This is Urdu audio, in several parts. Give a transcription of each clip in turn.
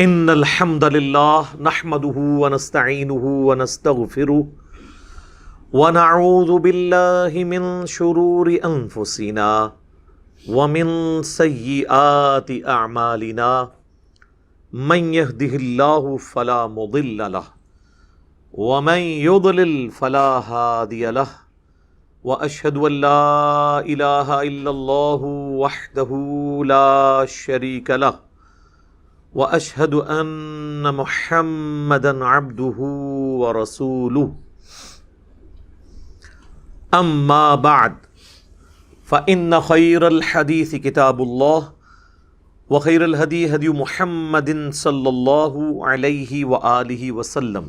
ان الحمد للہ نحمده ونستعینه ونستغفره ونعوذ باللہ من شرور انفسنا ومن سیئات اعمالنا من يهده اللہ فلا مضل له ومن يضلل فلا هادی له واشهد ان لا الہ الا اللہ وحدہ لا شریک له واشهد ان محمدا عبده ورسوله اما بعد فان خير الحديث كتاب الله وخير الهدي هدي محمد صلى الله عليه وآله وسلم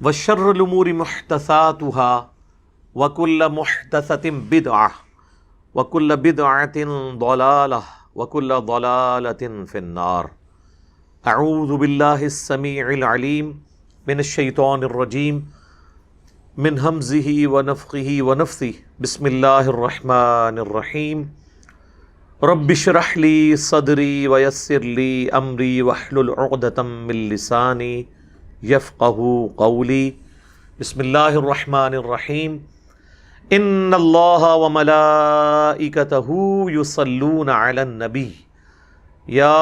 وشر الامور محدثاتها وكل محدثة بدعة وكل بدعة ضلالة وَكُلَّ ضَلَالَةٍ فِي النَّارِ اعوذ باللہ السمیع العلیم من الشیطان الرجیم من ہمزہ ونفخہ ونفثہ بسم اللہ الرحمن الرحیم رب اشرح لی صدری ویسر لی امری واحلل عقدۃ من لسانی یفقہوا قولی بسم اللہ الرحمن الرحیم ان اللہ وملائکتہ یصلون علی النبی یا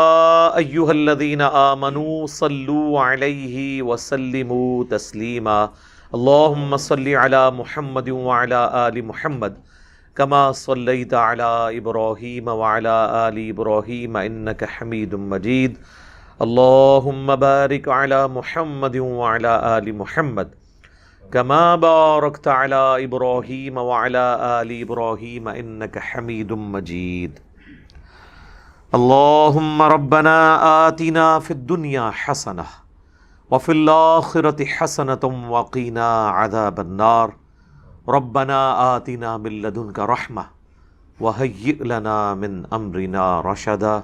ایہا الذین آمنوا صلوا علیہ وسلموا تسلیما اللہم صل علی محمد وعلی آل محمد کما صلیت علی ابراہیم وعلی آل ابراہیم انک حمید مجید اللہم بارک علی محمد وعلی آل محمد کما بارکت علی ابراہیم وعلی آل ابراہیم انک حمید مجید اللہم ربنا آتنا فی الدنیا حسنہ وفی الآخرۃ حسنۃ وقنا عذاب النار ربنا آتنا من لدنک رحمہ وہیئ لنا من امرنا رشدا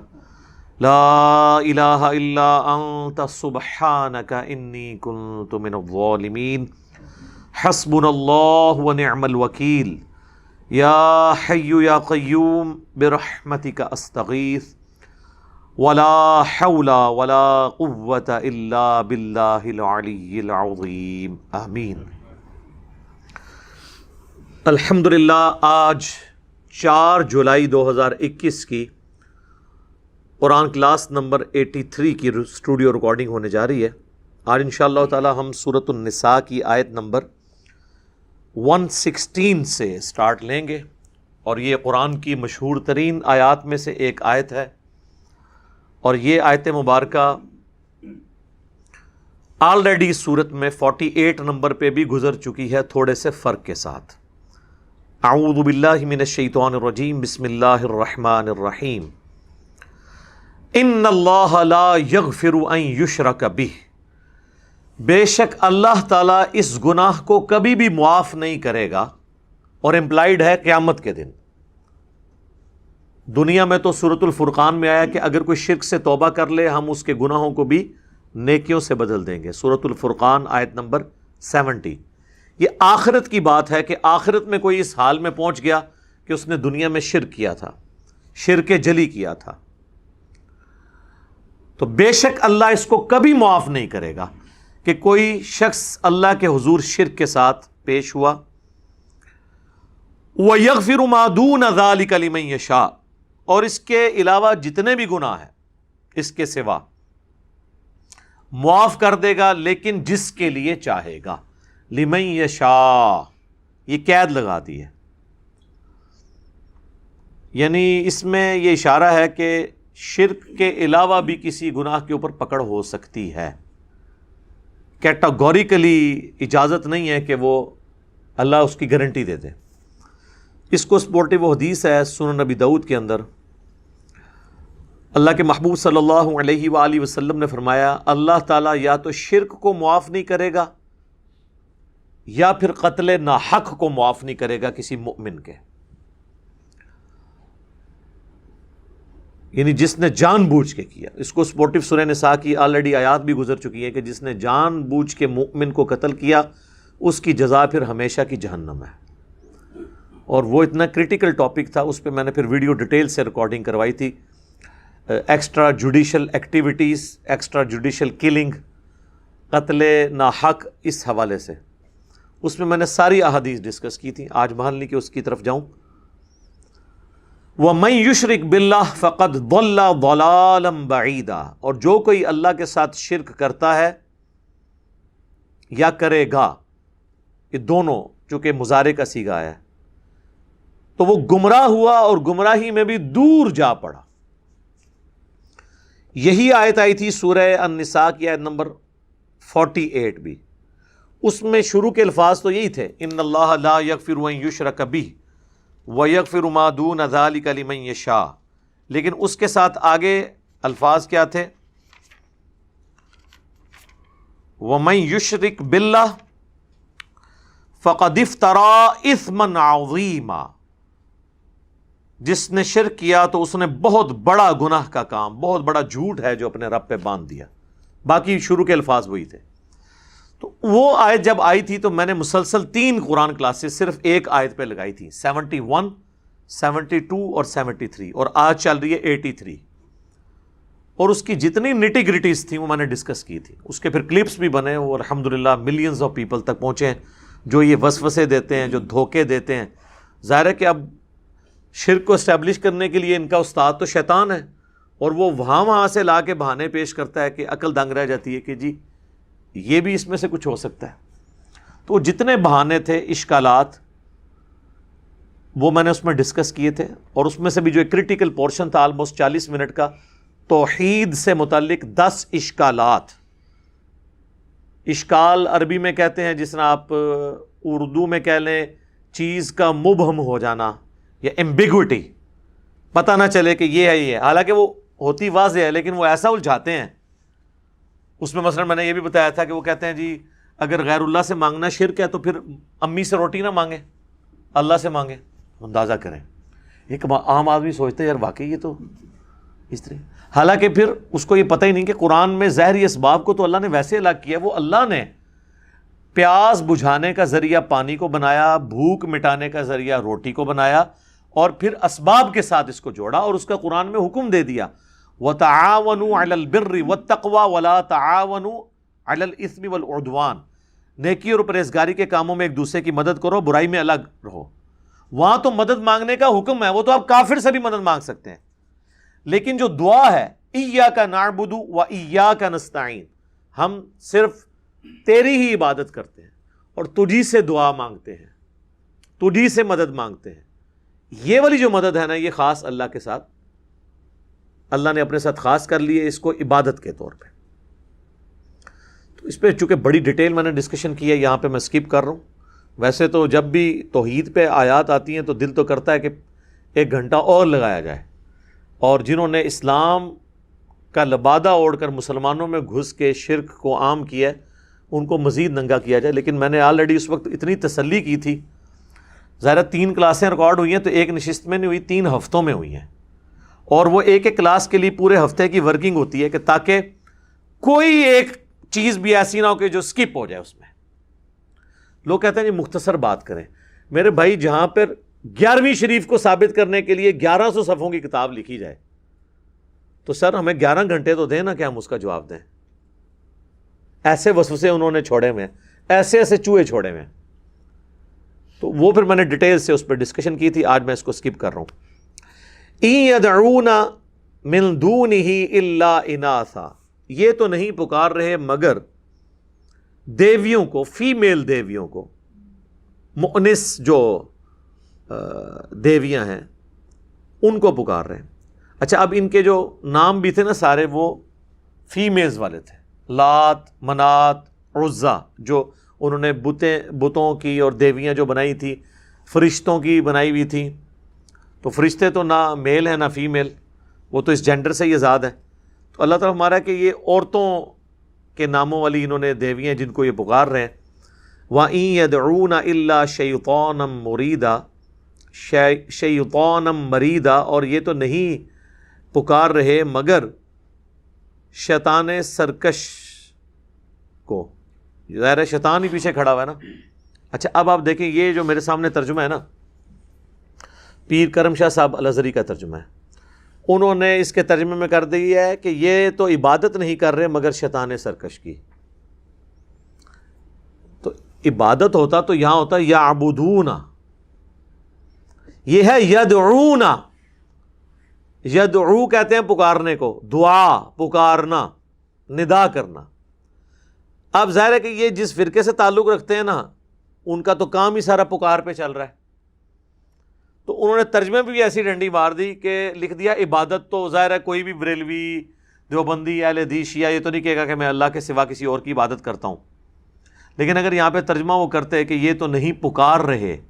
لا الہ الا انت سبحانک انی کنت من الظالمین حسبنا اللہ ونعم الوکیل یا حی یا قیوم برحمتک استغیث ولا حول ولا قوة الا باللہ العلی العظیم آمین۔ الحمدللہ آج 4 جولائی 2021 کی قرآن کلاس نمبر 83 کی اسٹوڈیو ریکارڈنگ ہونے جا رہی ہے۔ آج انشاءاللہ تعالی ہم سورۃ النساء کی آیت نمبر 116 سے سٹارٹ لیں گے، اور یہ قرآن کی مشہور ترین آیات میں سے ایک آیت ہے، اور یہ آیت مبارکہ آلریڈی سورت میں 48 نمبر پہ بھی گزر چکی ہے، تھوڑے سے فرق کے ساتھ۔ اعوذ باللہ من الشیطان الرجیم بسم اللہ الرحمن الرحیم ان اللہ لا یغفر ان یشرک بہ، بے شک اللہ تعالیٰ اس گناہ کو کبھی بھی معاف نہیں کرے گا، اور امپلائیڈ ہے قیامت کے دن۔ دنیا میں تو سورۃ الفرقان میں آیا کہ اگر کوئی شرک سے توبہ کر لے ہم اس کے گناہوں کو بھی نیکیوں سے بدل دیں گے، سورۃ الفرقان آیت نمبر 70۔ یہ آخرت کی بات ہے کہ آخرت میں کوئی اس حال میں پہنچ گیا کہ اس نے دنیا میں شرک کیا تھا، شرک جلی کیا تھا، تو بے شک اللہ اس کو کبھی معاف نہیں کرے گا کہ کوئی شخص اللہ کے حضور شرک کے ساتھ پیش ہوا۔ وَيَغْفِرُ مَا دُونَ ذَلِكَ لِمَن يَشَاءُ، اور اس کے علاوہ جتنے بھی گناہ ہیں اس کے سوا معاف کر دے گا، لیکن جس کے لیے چاہے گا۔ لِمَن يَشَاءُ یہ قید لگا دی ہے، یعنی اس میں یہ اشارہ ہے کہ شرک کے علاوہ بھی کسی گناہ کے اوپر پکڑ ہو سکتی ہے، کیٹاگوریکلی اجازت نہیں ہے کہ وہ اللہ اس کی گارنٹی دے دے۔ اس کو سپورٹیو حدیث ہے سنن نبی داؤد کے اندر، اللہ کے محبوب صلی اللہ علیہ وآلہ وسلم نے فرمایا اللہ تعالیٰ یا تو شرک کو معاف نہیں کرے گا یا پھر قتل ناحق کو معاف نہیں کرے گا کسی مؤمن کے، یعنی جس نے جان بوجھ کے کیا۔ اس کو سپورٹیو سورہ نساء کی آلریڈی آیات بھی گزر چکی ہے کہ جس نے جان بوجھ کے مؤمن کو قتل کیا اس کی جزا پھر ہمیشہ کی جہنم ہے، اور وہ اتنا کریٹیکل ٹاپک تھا، اس پہ میں نے پھر ویڈیو ڈیٹیل سے ریکارڈنگ کروائی تھی۔ Extra judicial activities, extra judicial killing, قتل ناحق، اس حوالے سے اس میں نے ساری احادیث ڈسکس کی تھی. آج محل نہیں کہ اس کی طرف جاؤں. وَمَن يُشْرِكْ بِاللَّهِ فَقَدْ ضَلَّ ضَلَالًا بَعِيدًا، اور جو کوئی اللہ کے ساتھ شرک کرتا ہے یا کرے گا، یہ دونوں چونکہ مضارع کا صیغہ ہے، تو وہ گمراہ ہوا اور گمراہی میں بھی دور جا پڑا. یہی آیت آئی تھی سورہ النساء کی آیت نمبر 48 بھی. اس میں شروع کے الفاظ تو یہی تھے، ان اللہ لا یغفر ان یشرک بہ ویغفر ما دون ذلک لمن یشاء، لیکن اس کے ساتھ آگے الفاظ کیا تھے؟ ومن یشرک باللہ فقد افترى اثما عظیما، جس نے شرک کیا تو اس نے بہت بڑا گناہ کا کام، بہت بڑا جھوٹ ہے جو اپنے رب پہ باندھ دیا. باقی شروع کے الفاظ وہی تھے. تو وہ آیت جب آئی تھی تو میں نے مسلسل 3 قرآن کلاسز صرف ایک آیت پہ لگائی تھی، 71، 72 اور 73، اور آج چل رہی ہے 83. اور اس کی جتنی نٹی گریٹیز تھیں وہ میں نے ڈسکس کی تھی. اس کے پھر کلپس بھی بنے اور الحمدللہ ملینز آف پیپل تک پہنچے ہیں جو یہ وسوسے دیتے ہیں، جو دھوکے دیتے ہیں. ظاہر ہے کہ اب شرک کو اسٹیبلش کرنے کے لیے ان کا استاد تو شیطان ہے، اور وہ وہاں سے لا کے بہانے پیش کرتا ہے کہ عقل دنگ رہ جاتی ہے کہ جی یہ بھی اس میں سے کچھ ہو سکتا ہے. تو جتنے بہانے تھے، اشکالات، وہ میں نے اس میں ڈسکس کیے تھے. اور اس میں سے بھی جو ایک کرٹیکل پورشن تھا آلموسٹ 40 منٹ کا، توحید سے متعلق 10 اشکالات. اشکال عربی میں کہتے ہیں، جس طرح آپ اردو میں کہہ لیں چیز کا مبہم ہو جانا یا ایمبیگوٹی، پتہ نہ چلے کہ یہ ہے یہ ہے، حالانکہ وہ ہوتی واضح ہے لیکن وہ ایسا الجھاتے ہیں. اس میں مثلا میں نے یہ بھی بتایا تھا کہ وہ کہتے ہیں جی اگر غیر اللہ سے مانگنا شرک ہے تو پھر امی سے روٹی نہ مانگیں، اللہ سے مانگیں. اندازہ کریں، ایک عام آدمی سوچتے ہیں یار واقعی یہ تو اس طرح، حالانکہ پھر اس کو یہ پتہ ہی نہیں کہ قرآن میں ظاہری اسباب کو تو اللہ نے ویسے الگ کیا. وہ اللہ نے پیاس بجھانے کا ذریعہ پانی کو بنایا، بھوک مٹانے کا ذریعہ روٹی کو بنایا، اور پھر اسباب کے ساتھ اس کو جوڑا، اور اس کا قرآن میں حکم دے دیا وَتَعَاوَنُوا عَلَى الْبِرِّ وَالتَّقْوَى وَلَا تَعَاوَنُوا عَلَى الْإِثْمِ وَالْعُدْوَانِ، نیکی اور پرہیزگاری کے کاموں میں ایک دوسرے کی مدد کرو، برائی میں الگ رہو. وہاں تو مدد مانگنے کا حکم ہے، وہ تو آپ کافر سے بھی مدد مانگ سکتے ہیں. لیکن جو دعا ہے إِيَّاكَ نَعْبُدُ وَإِيَّاكَ نَسْتَعِينُ، ہم صرف تیری ہی عبادت کرتے ہیں اور تجھی سے دعا مانگتے ہیں، تجھی سے مدد مانگتے ہیں. یہ والی جو مدد ہے نا، یہ خاص اللہ کے ساتھ، اللہ نے اپنے ساتھ خاص کر لی ہے اس کو عبادت کے طور پہ. تو اس پہ چونکہ بڑی ڈیٹیل میں نے ڈسکشن کی ہے، یہاں پہ میں سکپ کر رہا ہوں. ویسے تو جب بھی توحید پہ آیات آتی ہیں تو دل تو کرتا ہے کہ 1 گھنٹہ اور لگایا جائے، اور جنہوں نے اسلام کا لبادہ اوڑھ کر مسلمانوں میں گھس کے شرک کو عام کیا ہے ان کو مزید ننگا کیا جائے. لیکن میں نے آلریڈی اس وقت اتنی تسلی کی تھی. ظاہر 3 کلاسیں ریکارڈ ہوئی ہیں تو ایک نشست میں نہیں ہوئی، 3 ہفتوں میں ہوئی ہیں، اور وہ ایک کلاس کے لیے پورے ہفتے کی ورکنگ ہوتی ہے کہ تاکہ کوئی ایک چیز بھی ایسی نہ ہو کہ جو سکپ ہو جائے. اس میں لوگ کہتے ہیں جی مختصر بات کریں. میرے بھائی جہاں پر 11ویں شریف کو ثابت کرنے کے لیے 1100 صفحوں کی کتاب لکھی جائے تو سر ہمیں 11 گھنٹے تو دیں نا کہ ہم اس کا جواب دیں. ایسے وسوسے انہوں نے چھوڑے ہوئے ہیں، ایسے ایسے چوہے چھوڑے ہوئے ہیں. تو وہ پھر میں نے ڈیٹیل سے اس پہ ڈسکشن کی تھی، آج میں اس کو سکپ کر رہا ہوں. إِن يَدْعُونَ مِن دُونِهِ إِلَّا إِنَاثًا، یہ تو نہیں پکار رہے مگر دیویوں کو، فیمیل دیویوں کو، مؤنس جو دیویاں ہیں ان کو پکار رہے ہیں. اچھا اب ان کے جو نام بھی تھے نا سارے وہ فیمیلز والے تھے، لات، منات، عزا، جو انہوں نے بتوں کی اور دیویاں جو بنائی تھی، فرشتوں کی بنائی ہوئی تھی. تو فرشتے تو نہ میل ہیں نہ فیمیل، وہ تو اس جینڈر سے ہی آزاد ہیں. تو اللہ تعالیٰ ہمارا کہ یہ عورتوں کے ناموں والی انہوں نے دیویاں جن کو یہ پکار رہے ہیں. وَإِن يَدْعُونَ إِلَّا شَيْطَانًا مُرِيدًا، شیطانًا مریدا، اور یہ تو نہیں پکار رہے مگر شیطان سرکش کو. ظاہر ہے شیطان ہی پیچھے کھڑا ہوا ہے نا. اچھا اب آپ دیکھیں یہ جو میرے سامنے ترجمہ ہے نا، پیر کرم شاہ صاحب الازہری کا ترجمہ ہے. انہوں نے اس کے ترجمے میں کر دیا ہے کہ یہ تو عبادت نہیں کر رہے مگر شیطان سرکش کی. تو عبادت ہوتا تو یہاں ہوتا یعبدون، یہ ہے یدعون. یدعو کہتے ہیں پکارنے کو، دعا پکارنا، ندا کرنا. اب ظاہر ہے کہ یہ جس فرقے سے تعلق رکھتے ہیں نا، ان کا تو کام ہی سارا پکار پہ چل رہا ہے. تو انہوں نے ترجمے بھی ایسی ڈنڈی مار دی کہ لکھ دیا عبادت تو ظاہر ہے کوئی بھی بریلوی، دیوبندی، اہل حدیث، شیعہ یہ تو نہیں کہے گا کہ میں اللہ کے سوا کسی اور کی عبادت کرتا ہوں. لیکن اگر یہاں پہ ترجمہ وہ کرتے کہ یہ تو نہیں پکار رہے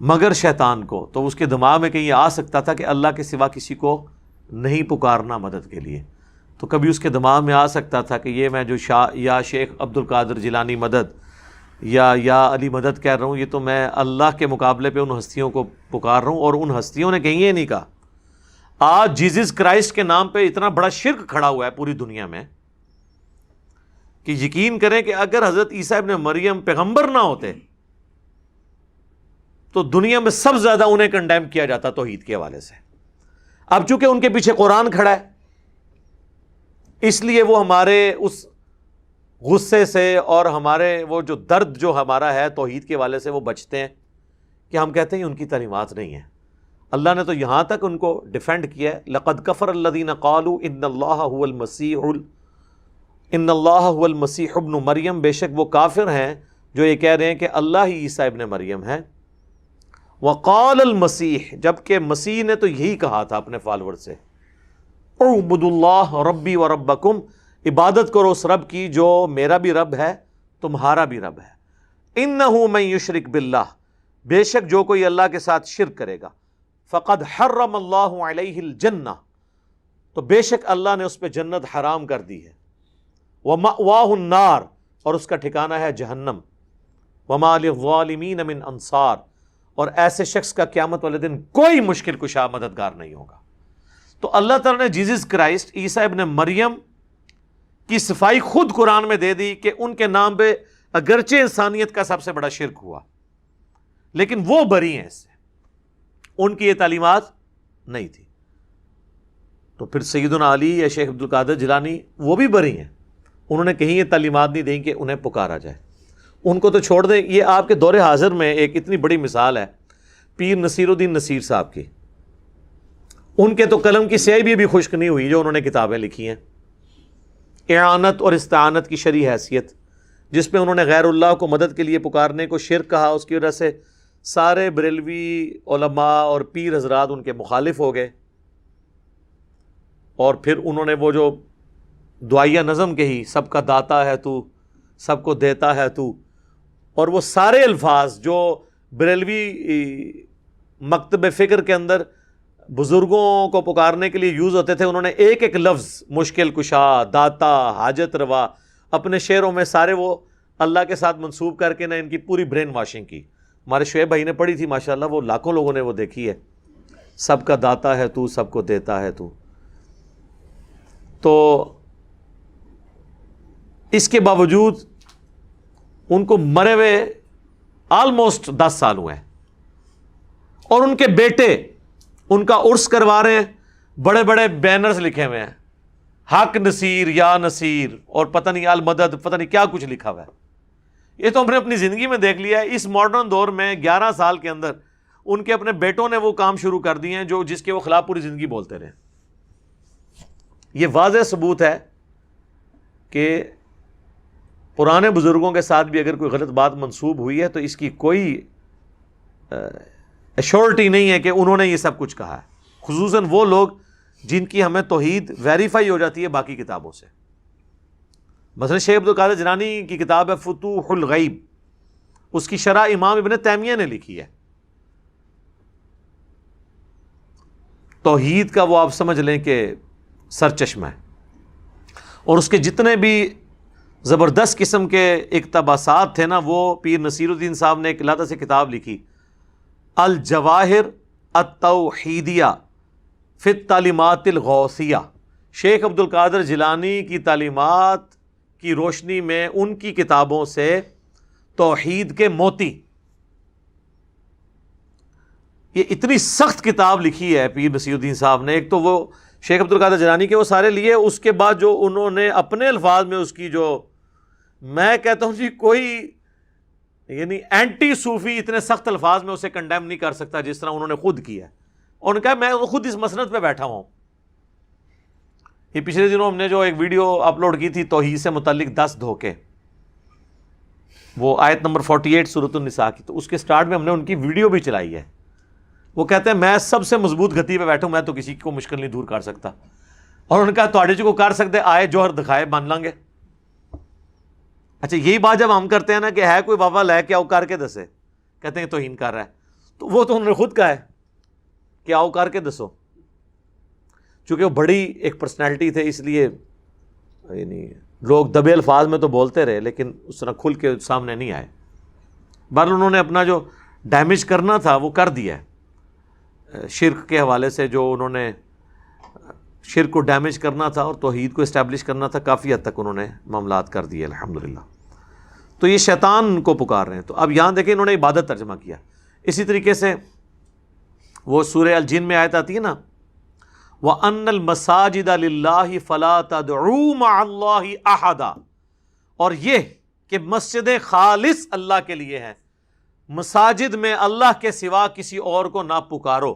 مگر شیطان کو، تو اس کے دماغ میں کہیں آ سکتا تھا کہ اللہ کے سوا کسی کو نہیں پکارنا مدد کے لیے. تو کبھی اس کے دماغ میں آ سکتا تھا کہ یہ میں جو یا شیخ عبد القادر جیلانی مدد یا علی مدد کہہ رہا ہوں، یہ تو میں اللہ کے مقابلے پہ ان ہستیوں کو پکار رہا ہوں. اور ان ہستیوں نے کہیں یہ نہیں کہا. آج جیزس کرائسٹ کے نام پہ اتنا بڑا شرک کھڑا ہوا ہے پوری دنیا میں کہ یقین کریں کہ اگر حضرت عیسیٰ ابن مریم پیغمبر نہ ہوتے تو دنیا میں سب سے زیادہ انہیں کنڈیم کیا جاتا توحید کے حوالے سے. اب چونکہ ان کے پیچھے قرآن کھڑا ہے، اس لیے وہ ہمارے اس غصے سے اور ہمارے وہ جو درد جو ہمارا ہے توحید کے حوالے سے وہ بچتے ہیں کہ ہم کہتے ہیں ان کی تعلیمات نہیں ہیں. اللہ نے تو یہاں تک ان کو ڈیفینڈ کیا ہے، لقد کفر الذین قالوا ان اللہ هو المسیح ابن مریم، بے شک وہ کافر ہیں جو یہ کہہ رہے ہیں کہ اللہ ہی عیسیٰ ابن مریم ہے. وقال المسیح، جبکہ مسیح نے تو یہی کہا تھا اپنے فالوور سے، اعبدوا اللہ ربی و ربکم، عبادت کرو اس رب کی جو میرا بھی رب ہے تمہارا بھی رب ہے. انہ من یشرک باللہ، بے شک جو کوئی اللہ کے ساتھ شرک کرے گا، فقد حرم اللہ علیہ الجنہ، تو بے شک اللہ نے اس پہ جنت حرام کر دی ہے. ومأواہ النار، اور اس کا ٹھکانہ ہے جہنم. وما للظالمین من انصار، اور ایسے شخص کا قیامت والے دن کوئی مشکل کشا مددگار نہیں ہوگا. تو اللہ تعالیٰ نے جیزس کرائسٹ عیسیٰ ابن مریم کی صفائی خود قرآن میں دے دی کہ ان کے نام پہ اگرچہ انسانیت کا سب سے بڑا شرک ہوا لیکن وہ بری ہیں اس سے، ان کی یہ تعلیمات نہیں تھی. تو پھر سیدنا علی یا شیخ عبد القادر جیلانی وہ بھی بری ہیں، انہوں نے کہیں یہ تعلیمات نہیں دیں کہ انہیں پکارا جائے. ان کو تو چھوڑ دیں. یہ آپ کے دور حاضر میں ایک اتنی بڑی مثال ہے پیر نصیر الدین نصیر صاحب کی. ان کے تو قلم کی سیاہی بھی خشک نہیں ہوئی جو انہوں نے کتابیں لکھی ہیں، اعانت اور استعانت کی شرعی حیثیت، جس میں انہوں نے غیر اللہ کو مدد کے لیے پکارنے کو شرک کہا. اس کی وجہ سے سارے بریلوی علماء اور پیر حضرات ان کے مخالف ہو گئے. اور پھر انہوں نے وہ جو دعائیہ نظم کہی، سب کا داتا ہے تو، سب کو دیتا ہے تو، اور وہ سارے الفاظ جو بریلوی مکتب فکر کے اندر بزرگوں کو پکارنے کے لیے یوز ہوتے تھے، انہوں نے ایک ایک لفظ مشکل کشا، داتا، حاجت روا اپنے شعروں میں سارے وہ اللہ کے ساتھ منسوب کر کے نہ ان کی پوری برین واشنگ کی. ہمارے شعیب بھائی نے پڑھی تھی ماشاءاللہ، وہ لاکھوں لوگوں نے وہ دیکھی ہے، سب کا داتا ہے تو، سب کو دیتا ہے تو. تو اس کے باوجود ان کو مرے ہوئے آلموسٹ 10 سال ہوئے ہیں، اور ان کے بیٹے ان کا عرس کروا رہے ہیں، بڑے بڑے بینرز لکھے ہوئے ہیں، حق نصیر، یا نصیر، اور پتہ نہیں المدد، پتہ نہیں کیا کچھ لکھا ہوا ہے. یہ تو ہم نے اپنی زندگی میں دیکھ لیا ہے. اس ماڈرن دور میں 11 سال کے اندر ان کے اپنے بیٹوں نے وہ کام شروع کر دیے ہیں جو جس کے وہ خلاف پوری زندگی بولتے رہے. یہ واضح ثبوت ہے کہ پرانے بزرگوں کے ساتھ بھی اگر کوئی غلط بات منسوب ہوئی ہے تو اس کی کوئی ایشورٹی نہیں ہے کہ انہوں نے یہ سب کچھ کہا ہے، خصوصاً وہ لوگ جن کی ہمیں توحید ویریفائی ہو جاتی ہے باقی کتابوں سے. مثلا شیخ عبد القادر جیلانی کی کتاب ہے فتوح الغیب، اس کی شرح امام ابن تیمیہ نے لکھی ہے. توحید کا وہ آپ سمجھ لیں کہ سر چشمہ ہے، اور اس کے جتنے بھی زبردست قسم کے اقتباسات تھے نا، وہ پیر نصیر الدین صاحب نے ایک علیحدہ سے کتاب لکھی، الجواہر التوحیدیہ فی التعلیمات الغوثیہ. شیخ عبد القادر جیلانی کی تعلیمات کی روشنی میں ان کی کتابوں سے توحید کے موتی. یہ اتنی سخت کتاب لکھی ہے پیر نصیر الدین صاحب نے. ایک تو وہ شیخ عبد القادر جیلانی کے وہ سارے لیے, اس کے بعد جو انہوں نے اپنے الفاظ میں اس کی جو, میں کہتا ہوں جی کوئی یعنی اینٹی صوفی اتنے سخت الفاظ میں اسے کنڈیم نہیں کر سکتا جس طرح انہوں نے خود کیا ہے. اور ان کا میں خود اس مسند پہ بیٹھا ہوں. یہ پچھلے دنوں ہم نے جو ایک ویڈیو اپلوڈ کی تھی توحید سے متعلق 10 دھوکے, وہ آیت نمبر 48 سورۃ النساء کی, تو اس کے سٹارٹ میں ہم نے ان کی ویڈیو بھی چلائی ہے. وہ کہتے ہیں میں سب سے مضبوط گتی پہ بیٹھوں, میں تو کسی کو مشکل نہیں دور کر سکتا. اور ان کا تواڈے جو کو کر سکتے آئے جوہر دکھائے مان لیں گے. اچھا یہی بات جب ہم کرتے ہیں نا کہ ہے کوئی بابا لے کے آؤ کر کے دسے, کہتے ہیں توہین کر رہا ہے, تو وہ تو انہوں نے خود کہا ہے کہ آؤ کر کے دسو. چونکہ وہ بڑی ایک پرسنالٹی تھے اس لیے یعنی لوگ دبے الفاظ میں تو بولتے رہے لیکن اس طرح کھل کے سامنے نہیں آئے. بہرحال انہوں نے اپنا جو ڈیمیج کرنا تھا وہ کر دیا ہے. شرک کے حوالے سے جو انہوں نے شرک کو ڈیمیج کرنا تھا اور توحید کو اسٹیبلش کرنا تھا, کافی حد تک انہوں نے معاملات کر دیے الحمدللہ. تو یہ شیطان کو پکار رہے ہیں. تو اب یہاں دیکھیں انہوں نے عبادت ترجمہ کیا. اسی طریقے سے وہ سورہ الجن میں آیت آتی ہے نا, وَأَنَّ الْمَسَاجِدَ لِلَّهِ فَلَا تَدْعُوا مَعَ اللَّهِ أَحَدًا, اور یہ کہ مسجدیں خالص اللہ کے لیے ہیں, مساجد میں اللہ کے سوا کسی اور کو نہ پکارو.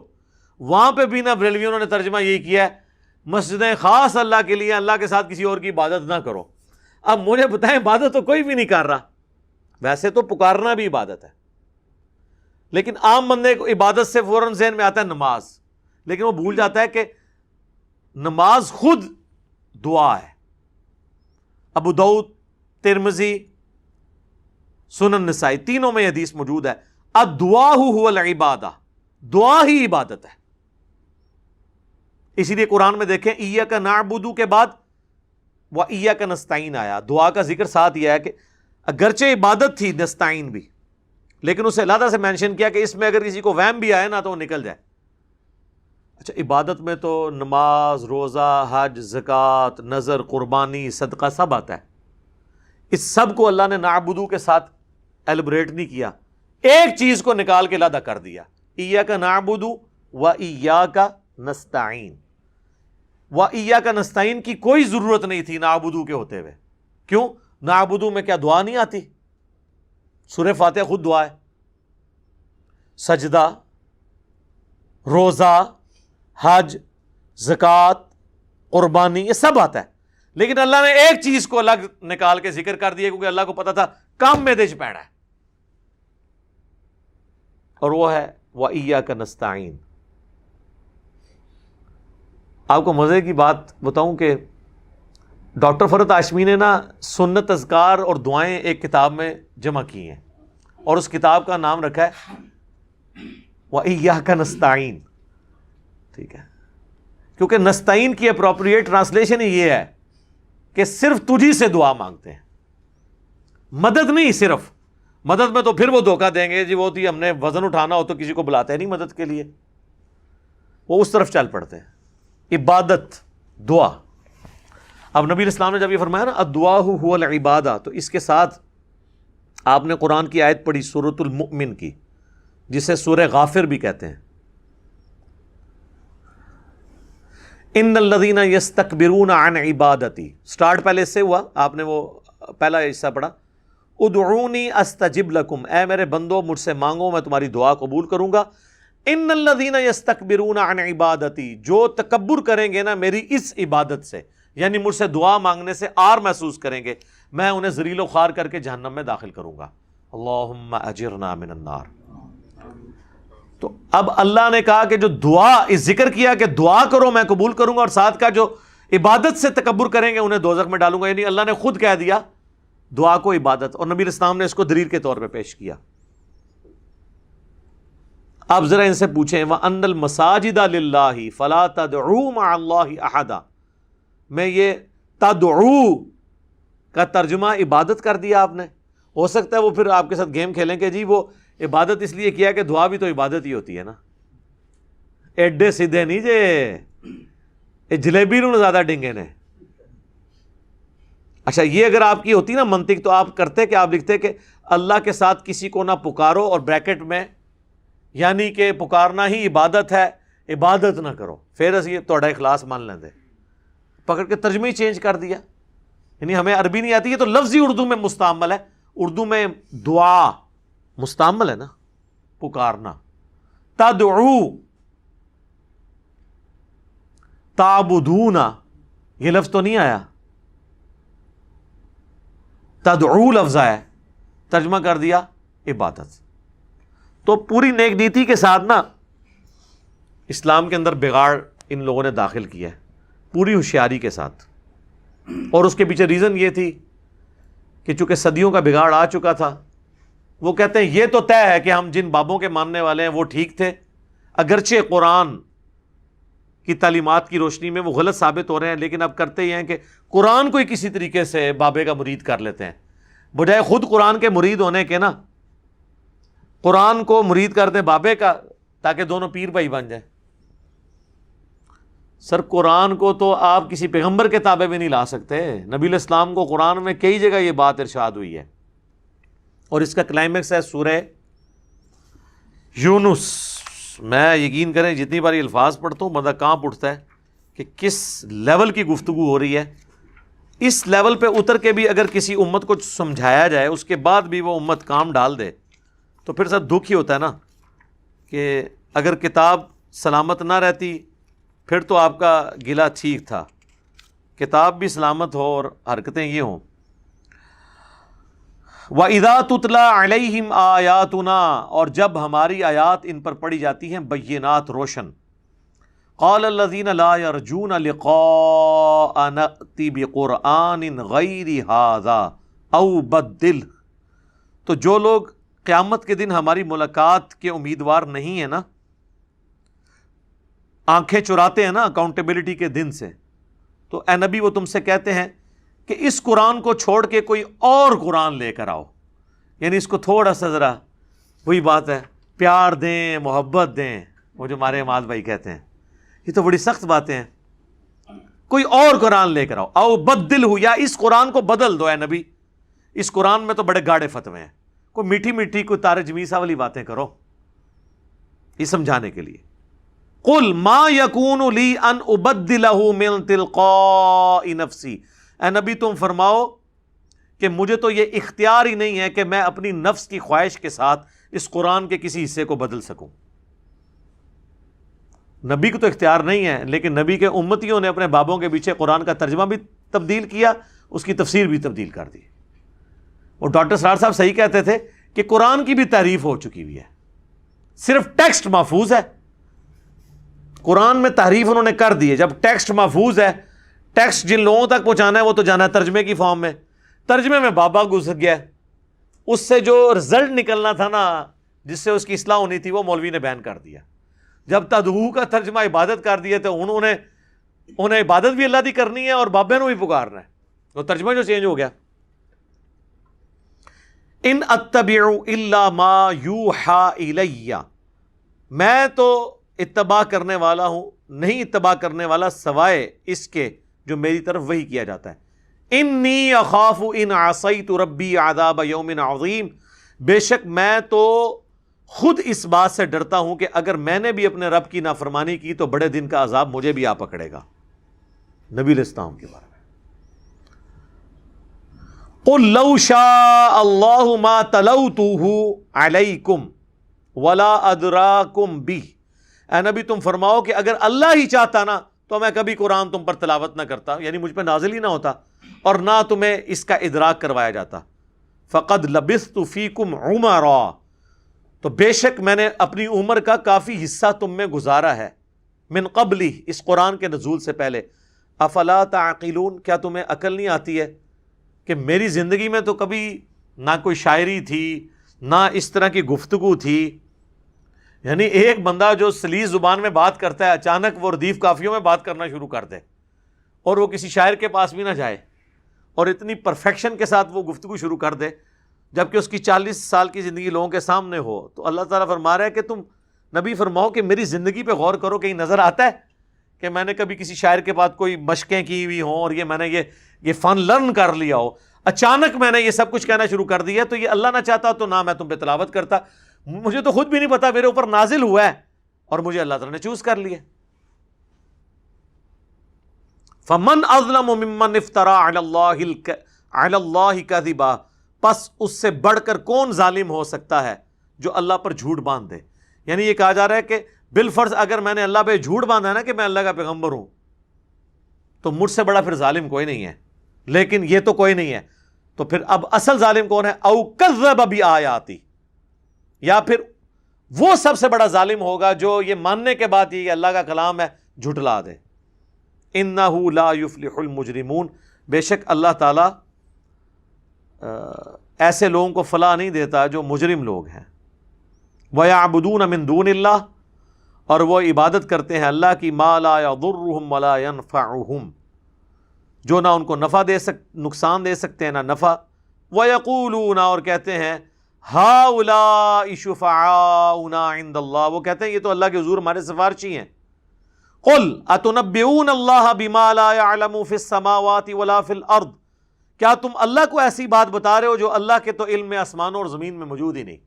وہاں پہ بھی نہ بریلویوں نے ترجمہ یہی کیا ہے, مسجدیں خاص اللہ کے لیے, اللہ کے ساتھ کسی اور کی عبادت نہ کرو. اب مجھے بتائیں عبادت تو کوئی بھی نہیں کر رہا, ویسے تو پکارنا بھی عبادت ہے, لیکن عام بندے کو عبادت سے فوراً ذہن میں آتا ہے نماز, لیکن وہ بھول جاتا ہے کہ نماز خود دعا ہے. ابو داؤد, ترمذی, سنن نسائی تینوں میں حدیث موجود ہے, الدعاء هو العبادہ, دعا ہی عبادت ہے. اسی لیے قرآن میں دیکھیں ایاک نعبد کے بعد وایاک نستعین آیا, دعا کا ذکر ساتھ یہ ہے کہ اگرچہ عبادت تھی نستعین بھی, لیکن اسے علیحدہ سے مینشن کیا کہ اس میں اگر کسی کو وہم بھی آئے نا تو وہ نکل جائے. اچھا عبادت میں تو نماز, روزہ, حج, زکوٰۃ, نذر, قربانی, صدقہ سب آتا ہے. اس سب کو اللہ نے نعبدو کے ساتھ ایلیبریٹ نہیں کیا, ایک چیز کو نکال کے علیحدہ کر دیا, ایاک نعبد و ایاک نستعین. و ایاک نستعین کی کوئی ضرورت نہیں تھی نعبدو کے ہوتے ہوئے. کیوں؟ نعبدو میں کیا دعا نہیں آتی؟ سورہ فاتحہ خود دعا ہے, سجدہ, روزہ, حج, زکوٰۃ, قربانی, یہ سب آتا ہے. لیکن اللہ نے ایک چیز کو الگ نکال کے ذکر کر دیا کیونکہ اللہ کو پتا تھا کام میں دیش پیڑا ہے, اور وہ ہے وَإِيَّاكَ نَسْتَعِينُ. آپ کو مزے کی بات بتاؤں کہ ڈاکٹر فرحت ہاشمی نے نا سنت اذکار اور دعائیں ایک کتاب میں جمع کی ہیں, اور اس کتاب کا نام رکھا ہے وَإِيَّاكَ نَسْتَعِينُ. ٹھیک ہے, کیونکہ نستعین کی اپروپریٹ ٹرانسلیشن ہی یہ ہے کہ صرف تجھی سے دعا مانگتے ہیں, مدد نہیں. صرف مدد میں تو پھر وہ دھوکہ دیں گے جی, وہ تھی ہم نے وزن اٹھانا ہو تو کسی کو بلاتے ہیں نہیں مدد کے لیے, وہ اس طرف چل پڑتے ہیں. عبادت, دعا. اب نبی اسلام نے جب یہ فرمایا نا الدعاء هو العبادہ, تو اس کے ساتھ آپ نے قرآن کی آیت پڑھی سورۃ المؤمن کی, جسے سورہ غافر بھی کہتے ہیں. ان الذین یستکبرون عن عبادتی, سٹارٹ پہلے سے ہوا, آپ نے وہ پہلا حصہ پڑھا, ادعونی استجب لکم, اے میرے بندو مجھ سے مانگو میں تمہاری دعا قبول کروں گا. ان الذین یستکبرون عن عبادتی, جو تکبر کریں گے نا میری اس عبادت سے, یعنی مجھ سے دعا مانگنے سے آر محسوس کریں گے, میں انہیں ذلیل و خوار کر کے جہنم میں داخل کروں گا. اللہم اجرنا من النار. تو اب اللہ نے کہا کہ جو دعا, اس ذکر کیا کہ دعا کرو میں قبول کروں گا, اور ساتھ کا جو عبادت سے تکبر کریں گے انہیں دوزخ میں ڈالوں گا. یعنی اللہ نے خود کہہ دیا دعا کو عبادت, اور نبی اسلام نے اس کو دلیل کے طور پہ پیش کیا. آپ ذرا ان سے پوچھیں وَأَنَّ الْمَسَاجِدَ لِلَّهِ فَلَا تَدْعُوا مَعَ اللَّهِ أَحَدًا, میں یہ تدعو کا ترجمہ عبادت کر دیا آپ نے. ہو سکتا ہے وہ پھر آپ کے ساتھ گیم کھیلیں کہ جی وہ عبادت اس لیے کیا کہ دعا بھی تو عبادت ہی ہوتی ہے نا, ایڈے سیدھے نہیں جے جلیبی نو زیادہ ڈنگے نے. اچھا یہ اگر آپ کی ہوتی نا منطق, تو آپ کرتے کہ آپ لکھتے کہ اللہ کے ساتھ کسی کو نہ پکارو اور بریکٹ میں یعنی کہ پکارنا ہی عبادت ہے، عبادت نہ کرو، پھر اسی تہاڈا اخلاص مان لیندے، پکڑ کے ترجمہ ہی چینج کر دیا. یعنی ہمیں عربی نہیں آتی ہے تو لفظی اردو میں مستعمل ہے. اردو میں دعا مستعمل ہے نا، پکارنا. تدعو، تعبدون، یہ لفظ تو نہیں آیا، تدعو لفظ آیا، ترجمہ کر دیا عبادت. تو پوری نیک نیتی کے ساتھ نا اسلام کے اندر بگاڑ ان لوگوں نے داخل کیا ہے، پوری ہوشیاری کے ساتھ. اور اس کے پیچھے ریزن یہ تھی کہ چونکہ صدیوں کا بگاڑ آ چکا تھا، وہ کہتے ہیں یہ تو طے ہے کہ ہم جن بابوں کے ماننے والے ہیں وہ ٹھیک تھے، اگرچہ قرآن کی تعلیمات کی روشنی میں وہ غلط ثابت ہو رہے ہیں، لیکن اب کرتے یہ ہیں کہ قرآن کو ہی کسی طریقے سے بابے کا مرید کر لیتے ہیں، بجائے خود قرآن کے مرید ہونے کے نا قرآن کو مرید کر دیں بابے کا، تاکہ دونوں پیر بھائی بن جائیں. سر قرآن کو تو آپ کسی پیغمبر کے تابع بھی نہیں لا سکتے. نبی علیہ السلام کو قرآن میں کئی جگہ یہ بات ارشاد ہوئی ہے، اور اس کا کلائمیکس ہے سورہ یونس. میں یقین کریں جتنی بار یہ الفاظ پڑھتا ہوں بندہ کانپ اٹھتا ہے کہ کس لیول کی گفتگو ہو رہی ہے. اس لیول پہ اتر کے بھی اگر کسی امت کو سمجھایا جائے، اس کے بعد بھی وہ امت کام ڈال دے، تو پھر سر دکھ ہی ہوتا ہے نا کہ اگر کتاب سلامت نہ رہتی پھر تو آپ کا گلہ ٹھیک تھا، کتاب بھی سلامت ہو اور حرکتیں یہ ہوں. وَإِذَا تُتْلَى عَلَيْهِمْ آيَاتُنَا، اور جب ہماری آیات ان پر پڑھی جاتی ہیں بینات روشن. قَالَ الَّذِينَ لَا يَرْجُونَ لِقَاءَ نَأْتِ بِقُرْآنٍ غَيْرِ هَذَا أَوْ بَدِّلْهُ، تو جو لوگ قیامت کے دن ہماری ملاقات کے امیدوار نہیں ہیں نا، آنکھیں چراتے ہیں نا اکاؤنٹیبلٹی کے دن سے، تو اے نبی وہ تم سے کہتے ہیں کہ اس قرآن کو چھوڑ کے کوئی اور قرآن لے کر آؤ. یعنی اس کو تھوڑا سا ذرا، وہی بات ہے، پیار دیں، محبت دیں، وہ جو ہمارے عماد بھائی کہتے ہیں. یہ تو بڑی سخت باتیں ہیں. کوئی اور قرآن لے کر آؤ، او بدل ہو، یا اس قرآن کو بدل دو. اے نبی اس قرآن میں تو بڑے گاڑے فتوے ہیں، کوئی میٹھی میٹھی کوئی تارے جمیسا والی باتیں کرو، یہ سمجھانے کے لیے. قل ما یکون لی ان ابدلہ من تلقاء نفسی، اے نبی تم فرماؤ کہ مجھے تو یہ اختیار ہی نہیں ہے کہ میں اپنی نفس کی خواہش کے ساتھ اس قرآن کے کسی حصے کو بدل سکوں. نبی کو تو اختیار نہیں ہے، لیکن نبی کے امتیوں نے اپنے بابوں کے پیچھے قرآن کا ترجمہ بھی تبدیل کیا، اس کی تفسیر بھی تبدیل کر دی. اور ڈاکٹر سرار صاحب صحیح کہتے تھے کہ قرآن کی بھی تحریف ہو چکی ہوئی ہے، صرف ٹیکسٹ محفوظ ہے. قرآن میں تحریف انہوں نے کر دی ہے. جب ٹیکسٹ محفوظ ہے، ٹیکسٹ جن لوگوں تک پہنچانا ہے وہ تو جانا ہے ترجمے کی فارم میں. ترجمے میں بابا گھس گیا، اس سے جو رزلٹ نکلنا تھا نا، جس سے اس کی اصلاح ہونی تھی، وہ مولوی نے بیان کر دیا. جب تدعو کا ترجمہ عبادت کر دیا تو انہیں عبادت بھی اللہ دی کرنی ہے اور بابے نو بھی پکارنا ہے، وہ ترجمہ جو چینج ہو گیا. ان اتبع الا ما یوحى الی، میں تو اتباع کرنے والا ہوں، نہیں اتباع کرنے والا سوائے اس کے جو میری طرف وحی کیا جاتا ہے. انی اخاف ان عصیت ربی عذاب یوم عظیم، بے شک میں تو خود اس بات سے ڈرتا ہوں کہ اگر میں نے بھی اپنے رب کی نافرمانی کی تو بڑے دن کا عذاب مجھے بھی آ پکڑے گا. نبی علیہ السلام کے بارے میں قل لو شاء اللہ ما تلوتہ علیکم ولا ادراکم بہ، اے نبی تم فرماؤ کہ اگر اللہ ہی چاہتا نا تو میں کبھی قرآن تم پر تلاوت نہ کرتا، یعنی مجھ پہ نازل ہی نہ ہوتا اور نہ تمہیں اس کا ادراک کروایا جاتا. فقد لبثت فیکم عمرا، تو بے شک میں نے اپنی عمر کا کافی حصہ تم میں گزارا ہے. من قبلی، اس قرآن کے نزول سے پہلے. افلا تعقلون، کیا تمہیں عقل نہیں آتی ہے کہ میری زندگی میں تو کبھی نہ کوئی شاعری تھی، نہ اس طرح کی گفتگو تھی. یعنی ایک بندہ جو سلیس زبان میں بات کرتا ہے، اچانک وہ ردیف قافیوں میں بات کرنا شروع کر دے اور وہ کسی شاعر کے پاس بھی نہ جائے اور اتنی پرفیکشن کے ساتھ وہ گفتگو شروع کر دے، جبکہ اس کی 40 سال کی زندگی لوگوں کے سامنے ہو. تو اللہ تعالیٰ فرما رہا ہے کہ تم نبی فرماؤ کہ میری زندگی پہ غور کرو، کہیں نظر آتا ہے کہ میں نے کبھی کسی شاعر کے بعد کوئی مشقیں کی ہوئی ہوں اور یہ میں نے یہ فن لرن کر لیا ہو، اچانک میں نے یہ سب کچھ کہنا شروع کر دیا. تو یہ اللہ نہ چاہتا تو نہ میں تم پہ تلاوت کرتا. مجھے تو خود بھی نہیں پتا میرے اوپر نازل ہوا ہے اور مجھے اللہ تعالیٰ نے چوز کر لیا. فمن اظلم ممن افترا علی اللہ کذبا، پس اس سے بڑھ کر کون ظالم ہو سکتا ہے جو اللہ پر جھوٹ باندھ دے. یعنی یہ کہا جا رہا ہے کہ بالفرض اگر میں نے اللہ پہ جھوٹ باندھا ہے نا کہ میں اللہ کا پیغمبر ہوں، تو مجھ سے بڑا پھر ظالم کوئی نہیں ہے. لیکن یہ تو کوئی نہیں ہے، تو پھر اب اصل ظالم کون ہے؟ او کذب بآیاتی، یا پھر وہ سب سے بڑا ظالم ہوگا جو یہ ماننے کے بعد یہ اللہ کا کلام ہے جھٹلا دے. انہ لا یفلح المجرمون، بے شک اللہ تعالی ایسے لوگوں کو فلاح نہیں دیتا جو مجرم لوگ ہیں. وَيَعْبُدُونَ مِن دُونِ اللَّهِ، اور وہ عبادت کرتے ہیں اللہ کی، مَا لَا يَضُرُّهُمْ وَلَا يَنْفَعُهُمْ، جو نہ ان کو نقصان دے سکتے ہیں نہ نفع. وَيَقُولُونَ، اور کہتے ہیں، هَؤُلَاءِ شُفَعَاؤُنَا عِندَ اللَّهِ، وہ کہتے ہیں یہ تو اللہ کے حضور ہمارے سفارشی ہیں. قُلْ أَتُنَبِّئُونَ اللَّهَ بِمَا لَا يَعْلَمُ فِي السَّمَاوَاتِ وَلَا فِي الْأَرْضِ، کیا تم اللہ کو ایسی بات بتا رہے ہو جو اللہ کے تو علم میں آسمانوں اور زمین میں موجود ہی نہیں.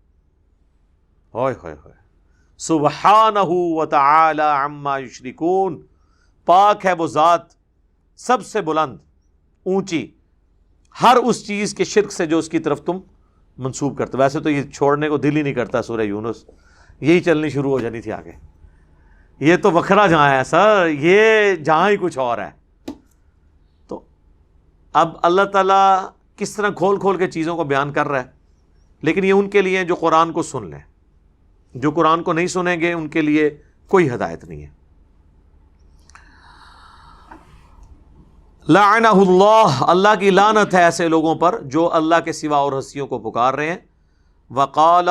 ہوئے ہوئے ہوئے، سبحانہ وتعالی عما یشرکون، پاک ہے وہ ذات سب سے بلند اونچی ہر اس چیز کے شرک سے جو اس کی طرف تم منسوب کرتے. ویسے تو یہ چھوڑنے کو دل ہی نہیں کرتا سورہ یونس، یہی چلنی شروع ہو جانی تھی آگے. یہ تو وکھرا جہاں ہے سر، یہ جہاں ہی کچھ اور ہے. تو اب اللہ تعالیٰ کس طرح کھول کھول کے چیزوں کو بیان کر رہا ہے، لیکن یہ ان کے لیے جو قرآن کو سن لیں. جو قرآن کو نہیں سنیں گے ان کے لیے کوئی ہدایت نہیں ہے. لعنہ اللہ، اللہ کی لعنت ہے ایسے لوگوں پر جو اللہ کے سوا اور ہستیوں کو پکار رہے ہیں. وقال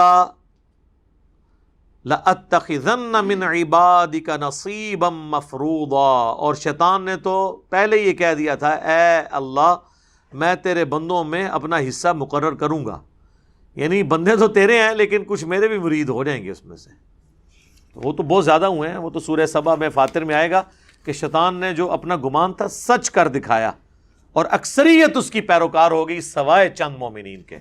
لأتخذن من عبادک نصیبا مفروضا، اور شیطان نے تو پہلے یہ کہہ دیا تھا، اے اللہ میں تیرے بندوں میں اپنا حصہ مقرر کروں گا. یعنی بندے تو تیرے ہیں لیکن کچھ میرے بھی مرید ہو جائیں گے اس میں سے. وہ تو بہت زیادہ ہوئے ہیں. وہ تو سورہ سبا میں فاتر میں آئے گا کہ شیطان نے جو اپنا گمان تھا سچ کر دکھایا، اور اکثریت اس کی پیروکار ہو گئی سوائے چند مومنین کے.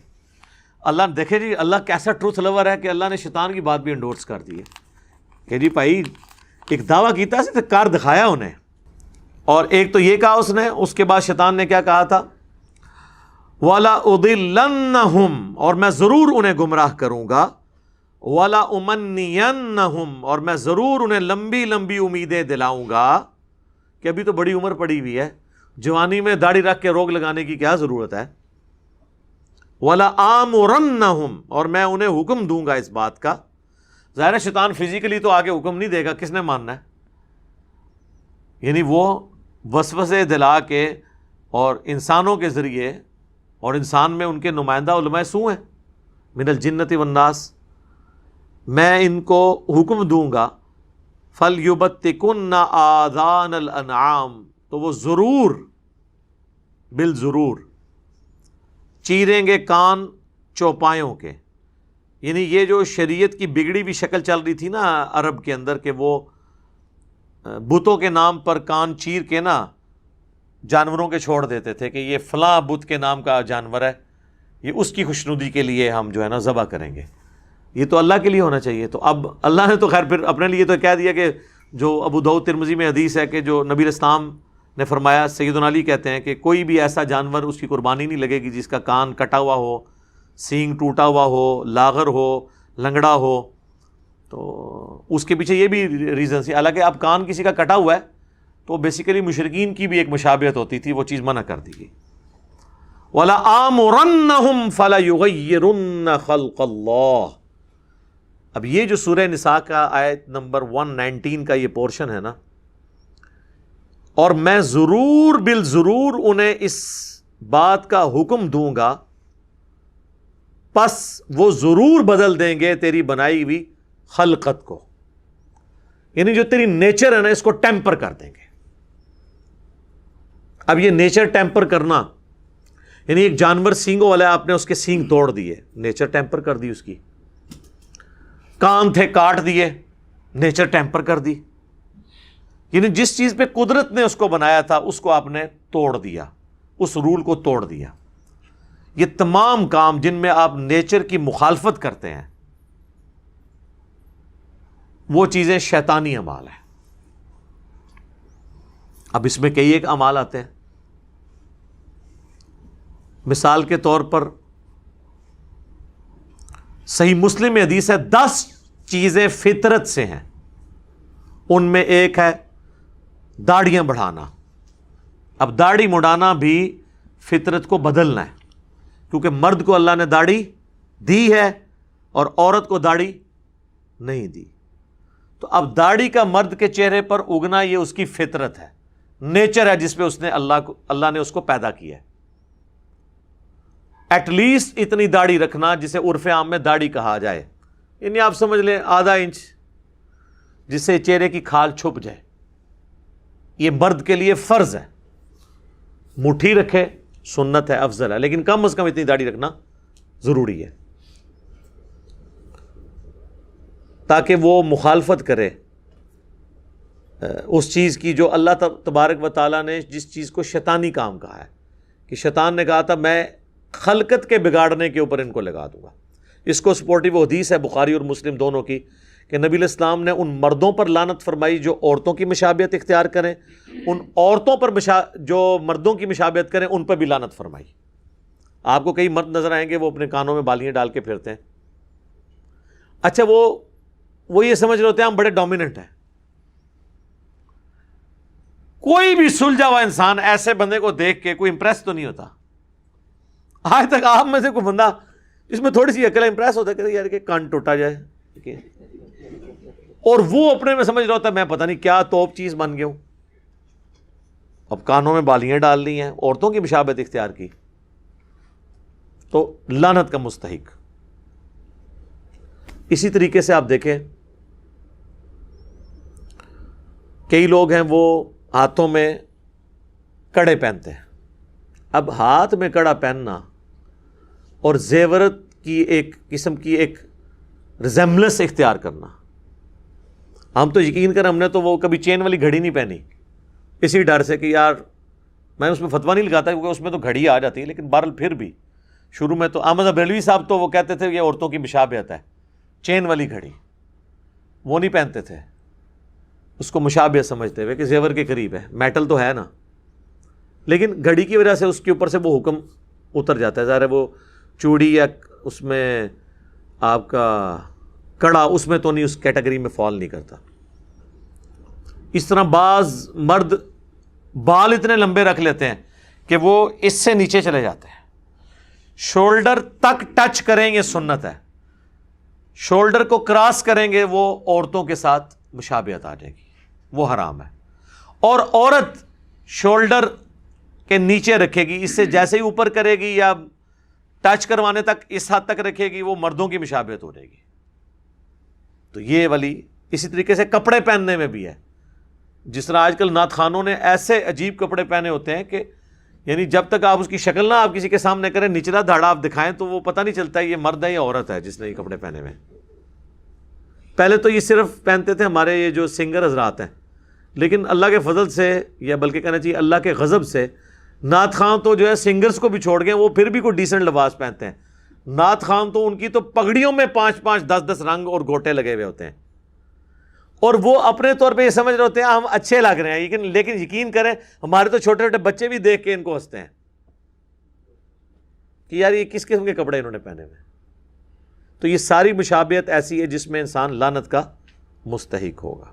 اللہ دیکھے جی، اللہ کیسا ٹروتھ لور ہے کہ اللہ نے شیطان کی بات بھی انڈورس کر دی ہے کہ جی بھائی ایک دعویٰ کیتا ہے کار دکھایا انہیں. اور ایک تو یہ کہا اس نے، اس کے بعد شیطان نے کیا کہا تھا؟ وَلَأُضِلَّنَّهُمْ، اور میں ضرور انہیں گمراہ کروں گا. وَلَأُمَنِّيَنَّهُمْ، اور میں ضرور انہیں لمبی لمبی امیدیں دلاؤں گا. کہ ابھی تو بڑی عمر پڑی ہوئی ہے، جوانی میں داڑھی رکھ کے روک لگانے کی کیا ضرورت ہے. وَلَآمُرَنَّهُمْ، اور میں انہیں حکم دوں گا اس بات کا. ظاہر ہے شیطان فزیکلی تو آگے حکم نہیں دے گا، کس نے ماننا ہے؟ یعنی وہ وسوسے دلا کے اور انسانوں کے ذریعے، اور انسان میں ان کے نمائندہ علماء سو ہیں من الجنت والناس، میں ان کو حکم دوں گا فَلْيُبَتِّكُنَّ آذَانَ الْأَنْعَامِ، تو وہ ضرور بالضرور چیریں گے کان چوپایوں کے. یعنی یہ جو شریعت کی بگڑی بھی شکل چل رہی تھی نا عرب کے اندر، کہ وہ بتوں کے نام پر کان چیر کے نا جانوروں کے چھوڑ دیتے تھے کہ یہ فلاں بت کے نام کا جانور ہے، یہ اس کی خوشنودی کے لیے ہم جو ہے نا ذبح کریں گے. یہ تو اللہ کے لیے ہونا چاہیے. تو اب اللہ نے تو خیر پھر اپنے لیے تو کہہ دیا کہ جو ابو داؤد ترمذی میں حدیث ہے کہ جو نبی اسلام نے فرمایا، سیدنا علی کہتے ہیں کہ کوئی بھی ایسا جانور اس کی قربانی نہیں لگے گی جس کا کان کٹا ہوا ہو، سینگ ٹوٹا ہوا ہو، لاغر ہو، لنگڑا ہو. تو اس کے پیچھے یہ بھی ریزن سی، حالانکہ اب کان کسی کا کٹا ہوا ہے تو بیسیکلی مشرکین کی بھی ایک مشابہت ہوتی تھی، وہ چیز منع کر دی گئی. وَلَآمُرَنَّهُمْ فَلَيُغَيِّرُنَّ خَلْقَ اللَّهِ. اب یہ جو سورہ نساء کا آیت نمبر 119 کا یہ پورشن ہے نا، اور میں ضرور بالضرور انہیں اس بات کا حکم دوں گا، پس وہ ضرور بدل دیں گے تیری بنائی ہوئی خلقت کو. یعنی جو تیری نیچر ہے نا اس کو ٹیمپر کر دیں گے. اب یہ نیچر ٹیمپر کرنا، یعنی ایک جانور سینگوں والا ہے، آپ نے اس کے سینگ توڑ دیے، نیچر ٹیمپر کر دی. اس کی کان تھے کاٹ دیے، نیچر ٹیمپر کر دی. یعنی جس چیز پہ قدرت نے اس کو بنایا تھا اس کو آپ نے توڑ دیا، اس رول کو توڑ دیا. یہ تمام کام جن میں آپ نیچر کی مخالفت کرتے ہیں وہ چیزیں شیطانی اعمال ہیں۔ اب اس میں کئی ایک اعمال آتے ہیں، مثال کے طور پر صحیح مسلم میں حدیث ہے 10 چیزیں فطرت سے ہیں، ان میں ایک ہے داڑیاں بڑھانا۔ اب داڑھی مڈانا بھی فطرت کو بدلنا ہے، کیونکہ مرد کو اللہ نے داڑھی دی ہے اور عورت کو داڑھی نہیں دی۔ تو اب داڑھی کا مرد کے چہرے پر اگنا یہ اس کی فطرت ہے، نیچر ہے جس پہ اس نے اللہ نے اس کو پیدا کیا ہے۔ ایٹ لیسٹ اتنی داڑھی رکھنا جسے عرف عام میں داڑھی کہا جائے، یعنی آپ سمجھ لیں آدھا انچ، جس سے چہرے کی کھال چھپ جائے۔ یہ مرد کے لیے فرض ہے، مٹھی رکھے سنت ہے، افضل ہے، لیکن کم از کم اتنی داڑھی رکھنا ضروری ہے تاکہ وہ مخالفت کرے اس چیز کی جو اللہ تبارک و تعالیٰ نے جس چیز کو شیطانی کام کہا ہے، کہ شیطان نے کہا تھا میں خلقت کے بگاڑنے کے اوپر ان کو لگا دوں گا۔ اس کو سپورٹیو حدیث ہے بخاری اور مسلم دونوں کی، کہ نبی علیہ السلام نے ان مردوں پر لعنت فرمائی جو عورتوں کی مشابہت اختیار کریں، ان عورتوں پر جو مردوں کی مشابہت کریں ان پر بھی لعنت فرمائی۔ آپ کو کئی مرد نظر آئیں گے وہ اپنے کانوں میں بالیاں ڈال کے پھرتے ہیں، اچھا وہ یہ سمجھ رہے ہوتے ہیں ہم بڑے ڈومیننٹ ہیں۔ کوئی بھی سلجھا ہوا انسان ایسے بندے کو دیکھ کے کوئی امپریس تو نہیں ہوتا۔ آج تک آپ میں سے کوئی بندہ اس میں تھوڑی سی عقل امپریس ہوتا ہے کہ یار کہ کان ٹوٹا جائے، اور وہ اپنے میں سمجھ رہا ہوتا ہے میں پتہ نہیں کیا توپ چیز بن گیا ہوں، اب کانوں میں بالیاں ڈال دی ہیں، عورتوں کی مشابہت اختیار کی، تو لعنت کا مستحق۔ اسی طریقے سے آپ دیکھیں کئی لوگ ہیں وہ ہاتھوں میں کڑے پہنتے ہیں۔ اب ہاتھ میں کڑا پہننا اور زیورت کی ایک قسم کی ایک ریزیمبلنس اختیار کرنا، ہم تو یقین کر ہم نے تو وہ کبھی چین والی گھڑی نہیں پہنی اسی ڈر سے کہ یار میں اس میں فتویٰ نہیں لگاتا کیونکہ اس میں تو گھڑی آ جاتی ہے، لیکن بہرحال پھر بھی شروع میں تو احمد بریلوی صاحب تو وہ کہتے تھے یہ عورتوں کی مشابہت ہے، چین والی گھڑی وہ نہیں پہنتے تھے، اس کو مشابہت سمجھتے ہوئے کہ زیور کے قریب ہے، میٹل تو ہے نا، لیکن گھڑی کی وجہ سے اس کے اوپر سے وہ حکم اتر جاتا ہے، ظاہر ہے وہ چوڑی یا اس میں آپ کا کڑا اس میں تو نہیں، اس کیٹیگری میں فال نہیں کرتا۔ اس طرح بعض مرد بال اتنے لمبے رکھ لیتے ہیں کہ وہ اس سے نیچے چلے جاتے ہیں، شولڈر تک ٹچ کریں گے سنت ہے، شولڈر کو کراس کریں گے وہ عورتوں کے ساتھ مشابہت آ جائے گی، وہ حرام ہے۔ اور عورت شولڈر کے نیچے رکھے گی، اس سے جیسے ہی اوپر کرے گی یا ٹچ کروانے تک اس حد تک رکھے گی وہ مردوں کی مشابہت ہو جائے گی۔ تو یہ والی اسی طریقے سے کپڑے پہننے میں بھی ہے، جس طرح آج کل نعت خوانوں نے ایسے عجیب کپڑے پہنے ہوتے ہیں کہ یعنی جب تک آپ اس کی شکل نہ آپ کسی کے سامنے کریں، نچلا دھاڑا آپ دکھائیں تو وہ پتہ نہیں چلتا ہے یہ مرد ہے یا عورت ہے جس نے یہ کپڑے پہنے ہوئے۔ پہلے تو یہ صرف پہنتے تھے ہمارے یہ جو سنگر حضرات ہیں، لیکن اللہ کے فضل سے یا بلکہ کہنا چاہیے اللہ کے غضب سے نعت خواں تو جو ہے سنگرز کو بھی چھوڑ گئے، وہ پھر بھی کوئی ڈیسنٹ لباس پہنتے ہیں۔ نعت خواں تو ان کی تو پگڑیوں میں 5-5 10-10 رنگ اور گوٹے لگے ہوئے ہوتے ہیں، اور وہ اپنے طور پہ یہ سمجھ رہے ہوتے ہیں ہم اچھے لگ رہے ہیں، لیکن یقین کریں ہمارے تو چھوٹے چھوٹے بچے بھی دیکھ کے ان کو ہنستے ہیں کہ یار یہ کس قسم کے کپڑے انہوں نے پہنے ہوئے۔ تو یہ ساری مشابہت ایسی ہے جس میں انسان لعنت کا مستحق ہوگا۔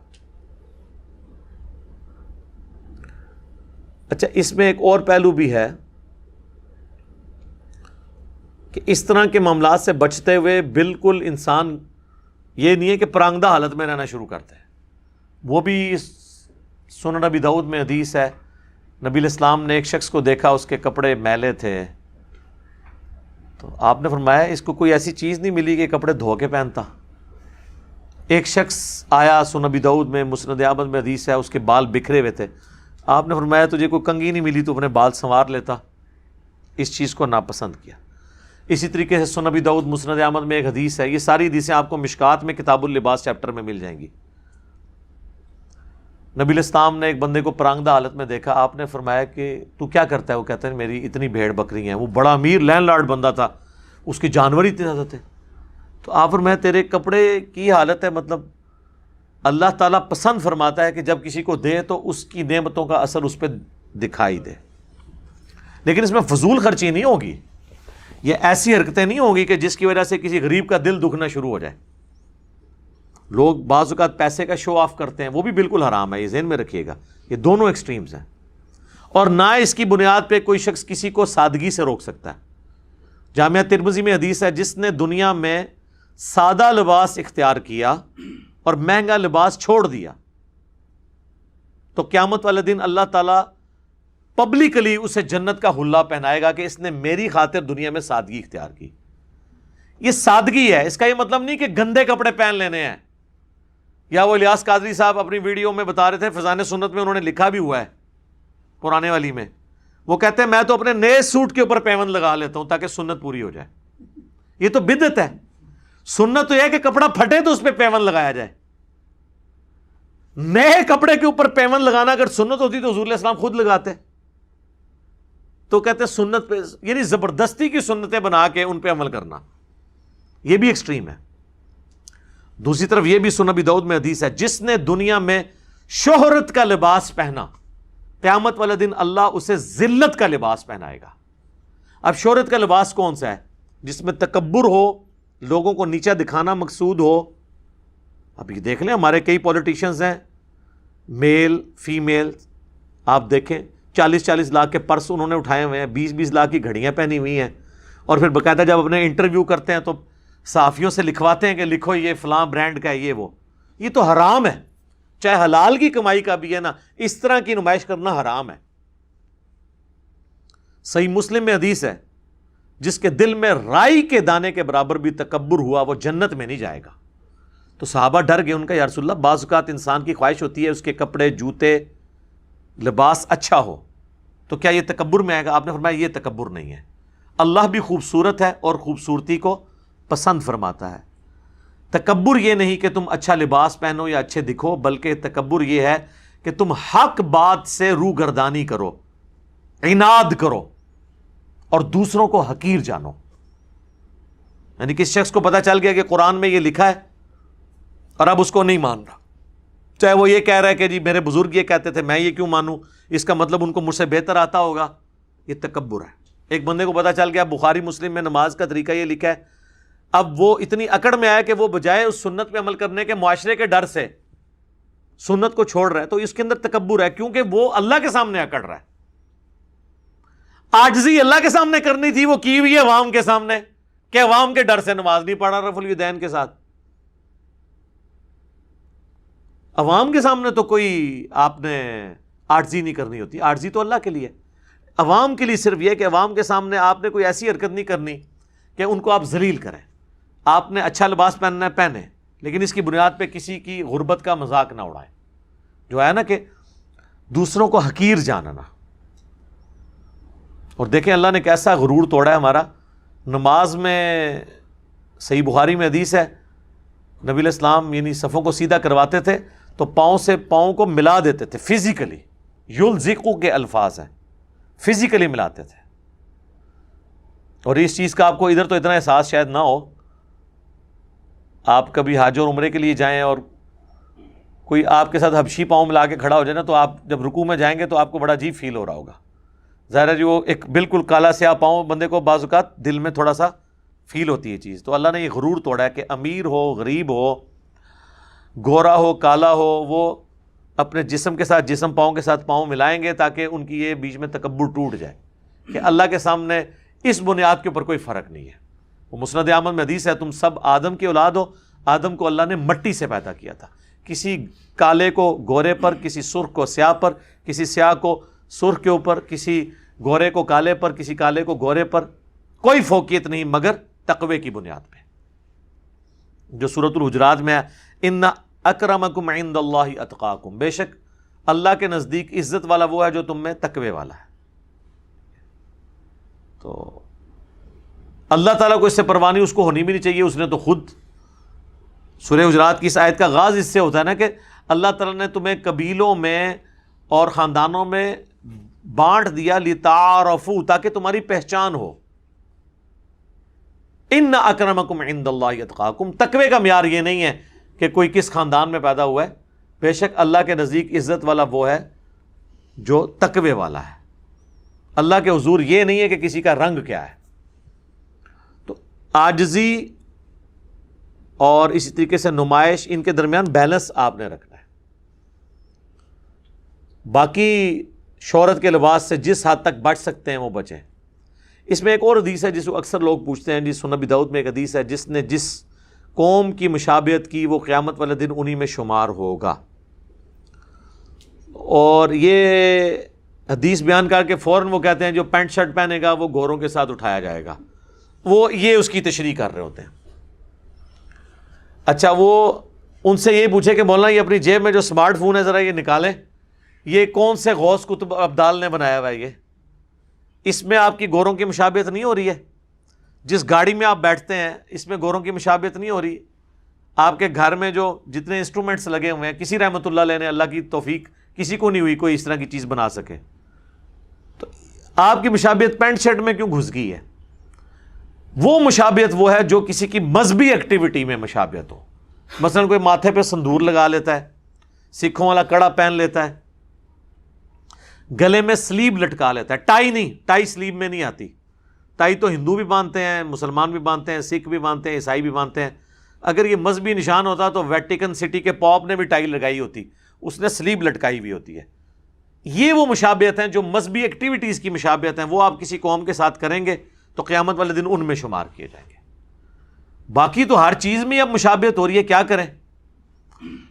اچھا، اس میں ایک اور پہلو بھی ہے کہ اس طرح کے معاملات سے بچتے ہوئے بالکل انسان یہ نہیں ہے کہ پرانگدہ حالت میں رہنا شروع کرتا ہے۔ وہ بھی سنن نبی داؤد میں حدیث ہے، نبی علیہ السلام نے ایک شخص کو دیکھا اس کے کپڑے میلے تھے، تو آپ نے فرمایا اس کو کوئی ایسی چیز نہیں ملی کہ کپڑے دھو کے پہنتا۔ ایک شخص آیا سنن نبی داؤد میں مسند احمد میں حدیث ہے، اس کے بال بکھرے ہوئے تھے، آپ نے فرمایا تجھے کوئی کنگھی نہیں ملی تو اپنے بال سنوار لیتا، اس چیز کو ناپسند کیا۔ اسی طریقے سے سنن نبی داؤد مسند احمد میں ایک حدیث ہے، یہ ساری حدیثیں آپ کو مشکات میں کتاب اللباس چیپٹر میں مل جائیں گی۔ نبی علیہ السلام نے ایک بندے کو پرانگدہ حالت میں دیکھا، آپ نے فرمایا کہ تو کیا کرتا ہے؟ وہ کہتا ہے میری اتنی بھیڑ بکری ہیں۔ وہ بڑا امیر لینڈ لارڈ بندہ تھا، اس کے جانور ہی اتنے زیادہ تھے۔ تو آپ فرمایا تیرے کپڑے کی حالت ہے، مطلب اللہ تعالیٰ پسند فرماتا ہے کہ جب کسی کو دے تو اس کی نعمتوں کا اثر اس پہ دکھائی دے، لیکن اس میں فضول خرچی نہیں ہوگی، یہ ایسی حرکتیں نہیں ہوگی کہ جس کی وجہ سے کسی غریب کا دل دکھنا شروع ہو جائے۔ لوگ بعض اوقات پیسے کا شو آف کرتے ہیں، وہ بھی بالکل حرام ہے، یہ ذہن میں رکھیے گا، یہ دونوں ایکسٹریمز ہیں، اور نہ اس کی بنیاد پہ کوئی شخص کسی کو سادگی سے روک سکتا ہے۔ جامعہ ترمذی میں حدیث ہے، جس نے دنیا میں سادہ لباس اختیار کیا اور مہنگا لباس چھوڑ دیا تو قیامت والے دن اللہ تعالیٰ پبلکلی اسے جنت کا حلہ پہنائے گا کہ اس نے میری خاطر دنیا میں سادگی اختیار کی۔ یہ سادگی ہے، اس کا یہ مطلب نہیں کہ گندے کپڑے پہن لینے ہیں، یا وہ الیاس قادری صاحب اپنی ویڈیو میں بتا رہے تھے، فیضان سنت میں انہوں نے لکھا بھی ہوا ہے پرانے والی میں، وہ کہتے ہیں میں تو اپنے نئے سوٹ کے اوپر پیوند لگا لیتا ہوں تاکہ سنت پوری ہو جائے۔ یہ تو بدعت ہے، سنت تو یہ ہے کہ کپڑا پھٹے تو اس پہ پیوند لگایا جائے۔ نئے کپڑے کے اوپر پیوند لگانا اگر سنت ہوتی تو حضور علیہ السلام خود لگاتے، تو کہتے ہیں سنت پہ، یعنی زبردستی کی سنتیں بنا کے ان پہ عمل کرنا، یہ بھی ایکسٹریم ہے۔ دوسری طرف یہ بھی سنن ابی داؤد میں حدیث ہے، جس نے دنیا میں شہرت کا لباس پہنا قیامت والے دن اللہ اسے ذلت کا لباس پہنائے گا۔ اب شہرت کا لباس کون سا ہے؟ جس میں تکبر ہو، لوگوں کو نیچا دکھانا مقصود ہو۔ اب یہ دیکھ لیں ہمارے کئی پولیٹیشنز ہیں، میل فیمیل، آپ دیکھیں 40-40 لاکھ کے پرس انہوں نے اٹھائے ہوئے ہیں، 20-20 لاکھ کی گھڑیاں پہنی ہوئی ہیں، اور پھر باقاعدہ جب اپنے انٹرویو کرتے ہیں تو صحافیوں سے لکھواتے ہیں کہ لکھو یہ فلاں برانڈ کا ہے، یہ وہ۔ یہ تو حرام ہے، چاہے حلال کی کمائی کا بھی ہے نا، اس طرح کی نمائش کرنا حرام ہے۔ صحیح مسلم میں حدیث ہے، جس کے دل میں رائی کے دانے کے برابر بھی تکبر ہوا وہ جنت میں نہیں جائے گا۔ تو صحابہ ڈر گئے، ان کا یا رسول اللہ بعض اوقات انسان کی خواہش ہوتی ہے اس کے کپڑے جوتے لباس اچھا ہو، تو کیا یہ تکبر میں آئے گا؟ آپ نے فرمایا یہ تکبر نہیں ہے، اللہ بھی خوبصورت ہے اور خوبصورتی کو پسند فرماتا ہے۔ تکبر یہ نہیں کہ تم اچھا لباس پہنو یا اچھے دکھو، بلکہ تکبر یہ ہے کہ تم حق بات سے روگردانی کرو، عناد کرو اور دوسروں کو حقیر جانو۔ یعنی کہ شخص کو پتہ چل گیا کہ قرآن میں یہ لکھا ہے اور اب اس کو نہیں مان رہا، چاہے وہ یہ کہہ رہا ہے کہ جی میرے بزرگ یہ کہتے تھے میں یہ کیوں مانوں، اس کا مطلب ان کو مجھ سے بہتر آتا ہوگا، یہ تکبر ہے۔ ایک بندے کو پتہ چل گیا بخاری مسلم میں نماز کا طریقہ یہ لکھا ہے، اب وہ اتنی اکڑ میں آیا کہ وہ بجائے اس سنت پہ عمل کرنے کے معاشرے کے ڈر سے سنت کو چھوڑ رہا ہے، تو اس کے اندر تکبر ہے، کیونکہ وہ اللہ کے سامنے اکڑ رہا ہے۔ عاجزی اللہ کے سامنے کرنی تھی، وہ کی ہوئی ہے عوام کے سامنے، کہ عوام کے ڈر سے نماز نہیں پڑھا رفع الیدین کے ساتھ۔ عوام کے سامنے تو کوئی آپ نے عاجزی نہیں کرنی ہوتی، عاجزی تو اللہ کے لیے، عوام کے لیے صرف یہ کہ عوام کے سامنے آپ نے کوئی ایسی حرکت نہیں کرنی کہ ان کو آپ ذلیل کریں۔ آپ نے اچھا لباس پہننا ہے پہنے، لیکن اس کی بنیاد پہ کسی کی غربت کا مذاق نہ اڑائیں، جو ہے نا کہ دوسروں کو حقیر جاننا۔ اور دیکھیں اللہ نے کیسا غرور توڑا ہے ہمارا۔ نماز میں صحیح بخاری میں حدیث ہے، نبی علیہ السلام یعنی صفوں کو سیدھا کرواتے تھے تو پاؤں سے پاؤں کو ملا دیتے تھے فزیکلی، یلزقو کے الفاظ ہیں، فزیکلی ملاتے تھے۔ اور اس چیز کا آپ کو ادھر تو اتنا احساس شاید نہ ہو، آپ کبھی حج اور عمرے کے لیے جائیں اور کوئی آپ کے ساتھ حبشی پاؤں ملا کے کھڑا ہو جائے نا، تو آپ جب رکوع میں جائیں گے تو آپ کو بڑا عجیب فیل ہو رہا ہوگا۔ ظاہر ہے جو ایک بالکل کالا سیاہ پاؤں بندے کو بعض اوقات دل میں تھوڑا سا فیل ہوتی ہے چیز۔ تو اللہ نے یہ غرور توڑا ہے کہ امیر ہو غریب ہو، گورا ہو کالا ہو، وہ اپنے جسم کے ساتھ جسم، پاؤں کے ساتھ پاؤں ملائیں گے تاکہ ان کی یہ بیچ میں تکبر ٹوٹ جائے کہ اللہ کے سامنے اس بنیاد کے اوپر کوئی فرق نہیں ہے۔ وہ مسند احمد میں حدیث ہے، تم سب آدم کی اولاد ہو، آدم کو اللہ نے مٹی سے پیدا کیا تھا، کسی کالے کو گورے پر، کسی سرخ کو سیاہ پر، کسی سیاہ کو سرخ کے اوپر، کسی گورے کو کالے پر، کسی کالے کو گورے پر، کوئی فوقیت نہیں مگر تقوی کی بنیاد پہ، جو سورۃ الحجرات میں ہے، ان اکرمکم عند اللہ اتقاکم، بے شک اللہ کے نزدیک عزت والا وہ ہے جو تم میں تقوی والا ہے۔ تو اللہ تعالیٰ کو اس سے پرواہ نہیں، اس کو ہونی بھی نہیں چاہیے۔ اس نے تو خود سورہ حجرات کی اس آیت کا آغاز اس سے ہوتا ہے نا کہ اللہ تعالیٰ نے تمہیں قبیلوں میں اور خاندانوں میں بانٹ دیا لتعارفوا، تاکہ تمہاری پہچان ہو۔ ان اکرمکم عند اللہ اتقاکم، تقوی کا معیار یہ نہیں ہے کہ کوئی کس خاندان میں پیدا ہوا ہے، بے شک اللہ کے نزدیک عزت والا وہ ہے جو تقوی والا ہے۔ اللہ کے حضور یہ نہیں ہے کہ کسی کا رنگ کیا ہے۔ تو عاجزی اور اسی طریقے سے نمائش، ان کے درمیان بیلنس آپ نے رکھنا ہے۔ باقی شہرت کے لباس سے جس حد تک بچ سکتے ہیں وہ بچیں۔ اس میں ایک اور حدیث ہے جس کو اکثر لوگ پوچھتے ہیں، جی سنن ابی داؤد میں ایک حدیث ہے، جس نے جس قوم کی مشابہت کی وہ قیامت والے دن انہی میں شمار ہوگا۔ اور یہ حدیث بیان کر کے فوراً وہ کہتے ہیں جو پینٹ شرٹ پہنے گا وہ گوروں کے ساتھ اٹھایا جائے گا، وہ یہ اس کی تشریح کر رہے ہوتے ہیں۔ اچھا، وہ ان سے یہ پوچھے کہ مولانا یہ اپنی جیب میں جو سمارٹ فون ہے ذرا یہ نکالیں، یہ کون سے غوث کتب ابدال نے بنایا ہوا ہے؟ یہ اس میں آپ کی گوروں کی مشابہت نہیں ہو رہی ہے؟ جس گاڑی میں آپ بیٹھتے ہیں اس میں گوروں کی مشابہت نہیں ہو رہی؟ آپ کے گھر میں جو جتنے انسٹرومنٹس لگے ہوئے ہیں، کسی رحمۃ اللہ علیہ نے، اللہ کی توفیق کسی کو نہیں ہوئی کوئی اس طرح کی چیز بنا سکے، تو آپ کی مشابہت پینٹ شرٹ میں کیوں گھس گئی ہے؟ وہ مشابہت وہ ہے جو کسی کی مذہبی ایکٹیویٹی میں مشابہت ہو۔ مثلا کوئی ماتھے پہ سندور لگا لیتا ہے، سکھوں والا کڑا پہن لیتا ہے، گلے میں سلیب لٹکا لیتا ہے، ٹائی نہیں، ٹائی سلیب میں نہیں آتی۔ ٹائی تو ہندو بھی باندھتے ہیں، مسلمان بھی باندھتے ہیں، سکھ بھی باندھتے ہیں، عیسائی بھی باندھتے ہیں۔ اگر یہ مذہبی نشان ہوتا تو ویٹیکن سٹی کے پاپ نے بھی ٹائی لگائی ہوتی، اس نے سلیب لٹکائی ہوئی ہوتی ہے۔ یہ وہ مشابہت ہیں جو مذہبی ایکٹیویٹیز کی مشابہت ہیں، وہ آپ کسی قوم کے ساتھ کریں گے تو قیامت والے دن ان میں شمار کیے جائیں گے۔ باقی تو ہر چیز میں اب مشابہت ہو رہی ہے، کیا کریں؟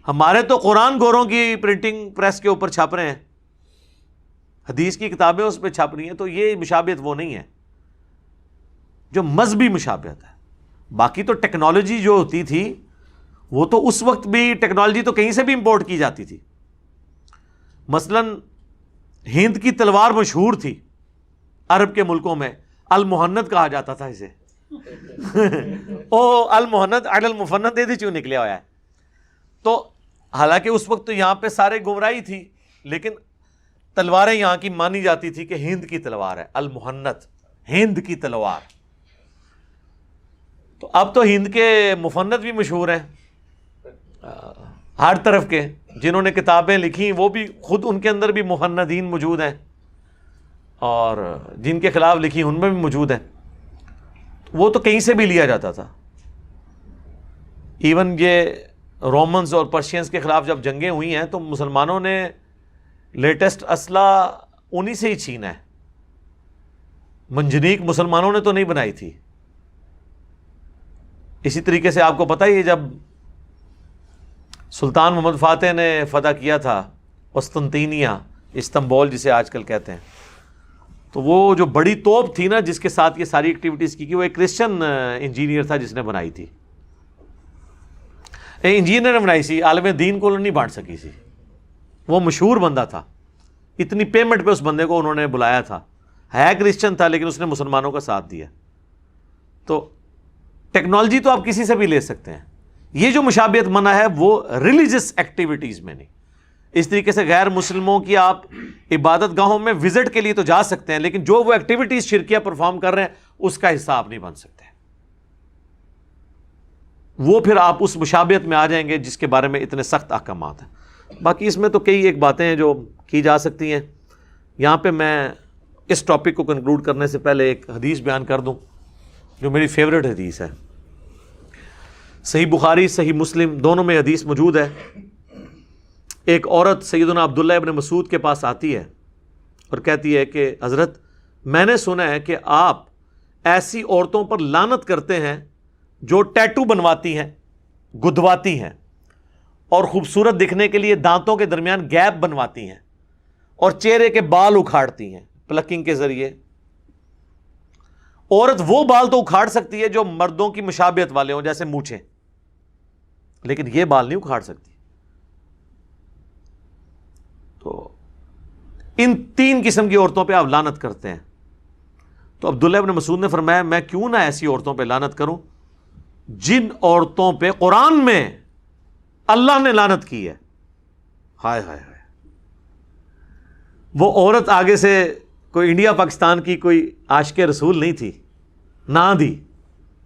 ہمارے تو قرآن گوروں کی پرنٹنگ پریس کے اوپر چھپ رہے ہیں، حدیث کی کتابیں اس پہ چھپ رہی ہیں، تو یہ مشابہت وہ نہیں ہے جو مذہبی مشابہت ہے۔ باقی تو ٹیکنالوجی جو ہوتی تھی وہ تو اس وقت بھی ٹیکنالوجی تو کہیں سے بھی امپورٹ کی جاتی تھی۔ مثلا ہند کی تلوار مشہور تھی عرب کے ملکوں میں، المہند کہا جاتا تھا اسے۔ او المہند علی المفند دے دی چوں نکلیا ہوا ہے۔ تو حالانکہ اس وقت تو یہاں پہ سارے گمراہی تھی، لیکن تلواریں یہاں کی مانی جاتی تھی کہ ہند کی تلوار ہے، المہند، ہند کی تلوار۔ تو اب تو ہند کے مفند بھی مشہور ہیں ہر طرف کے، جنہوں نے کتابیں لکھی وہ بھی خود ان کے اندر بھی مفندین موجود ہیں، اور جن کے خلاف لکھی ان میں بھی موجود ہیں۔ وہ تو کہیں سے بھی لیا جاتا تھا۔ ایون یہ رومنز اور پرشینز کے خلاف جب جنگیں ہوئی ہیں تو مسلمانوں نے لیٹسٹ اسلحہ انہی سے ہی چھینا ہے، منجنیق مسلمانوں نے تو نہیں بنائی تھی۔ اسی طریقے سے آپ کو پتہ ہی ہے جب سلطان محمد فاتح نے فتح کیا تھا قسطنطینیہ، استنبول جسے آج کل کہتے ہیں، تو وہ جو بڑی توپ تھی نا جس کے ساتھ یہ ساری ایکٹیویٹیز کی، وہ ایک کرسچن انجینئر تھا جس نے بنائی تھی۔ انجینئر نے بنائی سی، عالم دین کو نہیں بانٹ سکی سی۔ وہ مشہور بندہ تھا، اتنی پیمنٹ پہ اس بندے کو انہوں نے بلایا تھا، ہے کرسچن تھا لیکن اس نے مسلمانوں کا ساتھ دیا۔ تو ٹیکنالوجی تو آپ کسی سے بھی لے سکتے ہیں۔ یہ جو مشابہت منع ہے وہ ریلیجس ایکٹیویٹیز میں نہیں۔ اس طریقے سے غیر مسلموں کی آپ عبادت گاہوں میں وزٹ کے لیے تو جا سکتے ہیں، لیکن جو وہ ایکٹیویٹیز شرکیہ پرفارم کر رہے ہیں اس کا حصہ آپ نہیں بن سکتے۔ وہ پھر آپ اس مشابہت میں آ جائیں گے جس کے بارے میں اتنے سخت احکامات ہیں۔ باقی اس میں تو کئی ایک باتیں ہیں جو کی جا سکتی ہیں۔ یہاں پہ میں اس ٹاپک کو کنکلوڈ کرنے سے پہلے ایک حدیث بیان کر دوں جو میری فیوریٹ حدیث ہے۔ صحیح بخاری صحیح مسلم دونوں میں حدیث موجود ہے۔ ایک عورت سیدنا عبداللہ ابن مسعود کے پاس آتی ہے اور کہتی ہے کہ حضرت میں نے سنا ہے کہ آپ ایسی عورتوں پر لعنت کرتے ہیں جو ٹیٹو بنواتی ہیں، گدواتی ہیں، اور خوبصورت دکھنے کے لیے دانتوں کے درمیان گیپ بنواتی ہیں، اور چہرے کے بال اکھاڑتی ہیں پلکنگ کے ذریعے۔ عورت وہ بال تو اکھاڑ سکتی ہے جو مردوں کی مشابہت والے ہوں جیسے مونچھیں، لیکن یہ بال نہیں اکھاڑ سکتی۔ تو ان تین قسم کی عورتوں پہ آپ لعنت کرتے ہیں۔ تو عبداللہ ابن مسعود نے فرمایا میں کیوں نہ ایسی عورتوں پہ لعنت کروں جن عورتوں پہ قرآن میں اللہ نے لعنت کی ہے۔ ہائے ہائے ہائے، وہ عورت آگے سے کوئی انڈیا پاکستان کی کوئی عاشق رسول نہیں تھی، نہ دی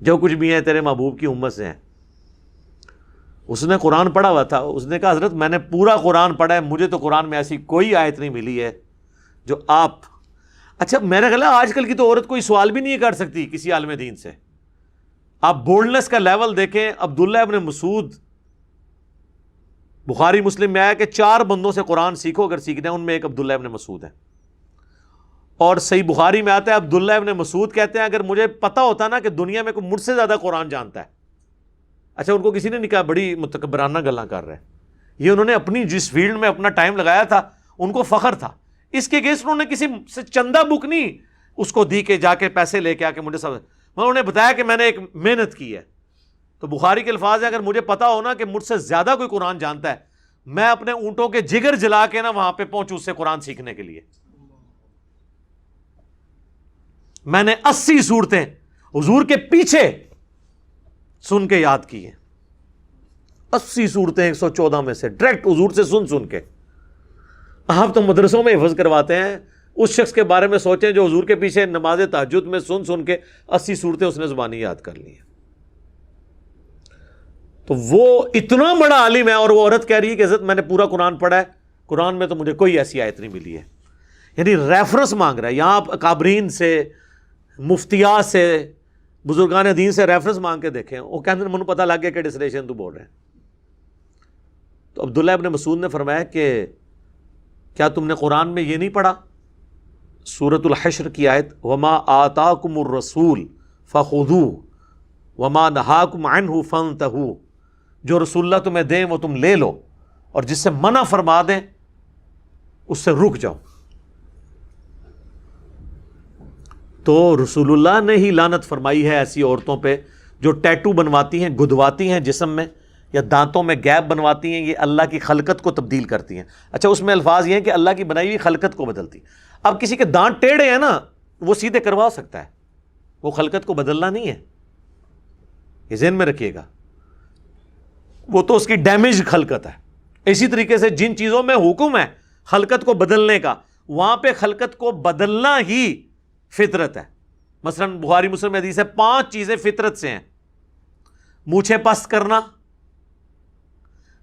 جو کچھ بھی ہے تیرے محبوب کی امت سے ہیں۔ اس نے قرآن پڑھا ہوا تھا، اس نے کہا حضرت میں نے پورا قرآن پڑھا ہے، مجھے تو قرآن میں ایسی کوئی آیت نہیں ملی ہے جو آپ. اچھا میرا خیال ہے آج کل کی تو عورت کوئی سوال بھی نہیں کر سکتی کسی عالم دین سے. آپ بولڈنس کا لیول دیکھیں. عبداللہ ابن مسعود، بخاری مسلم میں آیا کہ 4 بندوں سے قرآن سیکھو اگر سیکھنا ہے، ان میں ایک عبداللہ ابن مسعود ہے. اور صحیح بخاری میں آتا ہے عبداللہ ابن مسعود کہتے ہیں اگر مجھے پتا ہوتا نا کہ دنیا میں کوئی مجھ سے زیادہ قرآن جانتا ہے. اچھا ان کو کسی نے نہیں کہا بڑی متکبرانہ گلاں کر رہے ہیں، یہ انہوں نے اپنی جس فیلڈ میں اپنا ٹائم لگایا تھا ان کو فخر تھا. اس کے کیس انہوں نے کسی سے چندہ بک نہیں اس کو دی کہ جا کے پیسے لے کے آ کے مجھے سب، انہوں نے بتایا کہ میں نے ایک محنت کی ہے. تو بخاری کے الفاظ ہیں اگر مجھے پتا ہو نا کہ مجھ سے زیادہ کوئی قرآن جانتا ہے، میں اپنے اونٹوں کے جگر جلا کے نا وہاں پہ پہنچوں اس سے قرآن سیکھنے کے لیے. میں نے 80 صورتیں حضور کے پیچھے سن کے یاد کی ہیں. 80 صورتیں 114 میں سے ڈائریکٹ حضور سے سن کے. آپ تو مدرسوں میں حفظ کرواتے ہیں، اس شخص کے بارے میں سوچیں جو حضور کے پیچھے نماز تہجد میں سن کے 80 صورتیں اس نے زبانی یاد کر لی ہیں. تو وہ اتنا بڑا عالم ہے اور وہ عورت کہہ رہی ہے کہ حضرت میں نے پورا قرآن پڑھا ہے، قرآن میں تو مجھے کوئی ایسی آیت نہیں ملی ہے. یعنی ریفرنس مانگ رہا ہے. یہاں آپ اکابرین سے، مفتیات سے، بزرگان دین سے ریفرنس مانگ کے دیکھیں، وہ کہتے ہیں مجھے پتہ لگ گیا کہ ڈسلیشن تو بول رہے ہیں. تو عبداللہ ابن مسعود نے فرمایا کہ کیا تم نے قرآن میں یہ نہیں پڑھا سورۃ الحشر کی آیت وما آتاکم الرسول فخذوہ وما نہاکم عنہ فانتہوا، جو رسول اللہ تمہیں دیں وہ تم لے لو اور جس سے منع فرما دیں اس سے رک جاؤ. تو رسول اللہ نے ہی لعنت فرمائی ہے ایسی عورتوں پہ جو ٹیٹو بنواتی ہیں، گدواتی ہیں جسم میں، یا دانتوں میں گیپ بنواتی ہیں. یہ اللہ کی خلقت کو تبدیل کرتی ہیں. اچھا اس میں الفاظ یہ ہیں کہ اللہ کی بنائی ہوئی خلقت کو بدلتی. اب کسی کے دانت ٹیڑھے ہیں نا وہ سیدھے کروا سکتا ہے، وہ خلقت کو بدلنا نہیں ہے، یہ ذہن میں رکھیے گا. وہ تو اس کی ڈیمیج خلقت ہے. اسی طریقے سے جن چیزوں میں حکم ہے خلقت کو بدلنے کا، وہاں پہ خلقت کو بدلنا ہی فطرت ہے. مثلا بخاری مسلم میں حدیث ہے 5 چیزیں فطرت سے ہیں: مونچھیں پست کرنا،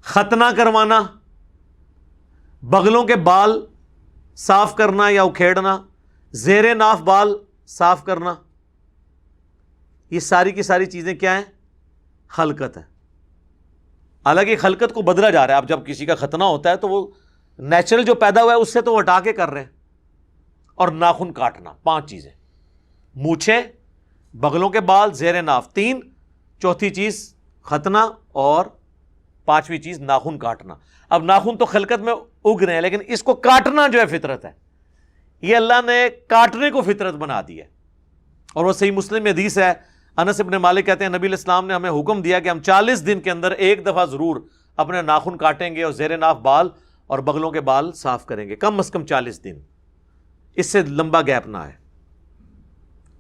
ختنہ کروانا، بغلوں کے بال صاف کرنا یا اکھیڑنا، زیر ناف بال صاف کرنا. یہ ساری کی ساری چیزیں کیا ہیں؟ خلقت ہے. حالانکہ خلقت کو بدلا جا رہا ہے. اب جب کسی کا ختنہ ہوتا ہے تو وہ نیچرل جو پیدا ہوا ہے اس سے تو وہ ہٹا کے کر رہے ہیں. اور ناخن کاٹنا، 5 چیزیں: مونچھیں، بغلوں کے بال، زیر ناف 3، چوتھی چیز ختنہ، اور 5ویں چیز ناخن کاٹنا. اب ناخن تو خلقت میں اگ رہے ہیں لیکن اس کو کاٹنا جو ہے فطرت ہے. یہ اللہ نے کاٹنے کو فطرت بنا دی ہے. اور وہ صحیح مسلم میں حدیث ہے، انس ابن مالک کہتے ہیں نبی علیہ السلام نے ہمیں حکم دیا کہ ہم 40 دن کے اندر ایک دفعہ ضرور اپنے ناخن کاٹیں گے اور زیر ناف بال اور بغلوں کے بال صاف کریں گے، کم از کم 40 دن، اس سے لمبا گیپ نہ آئے.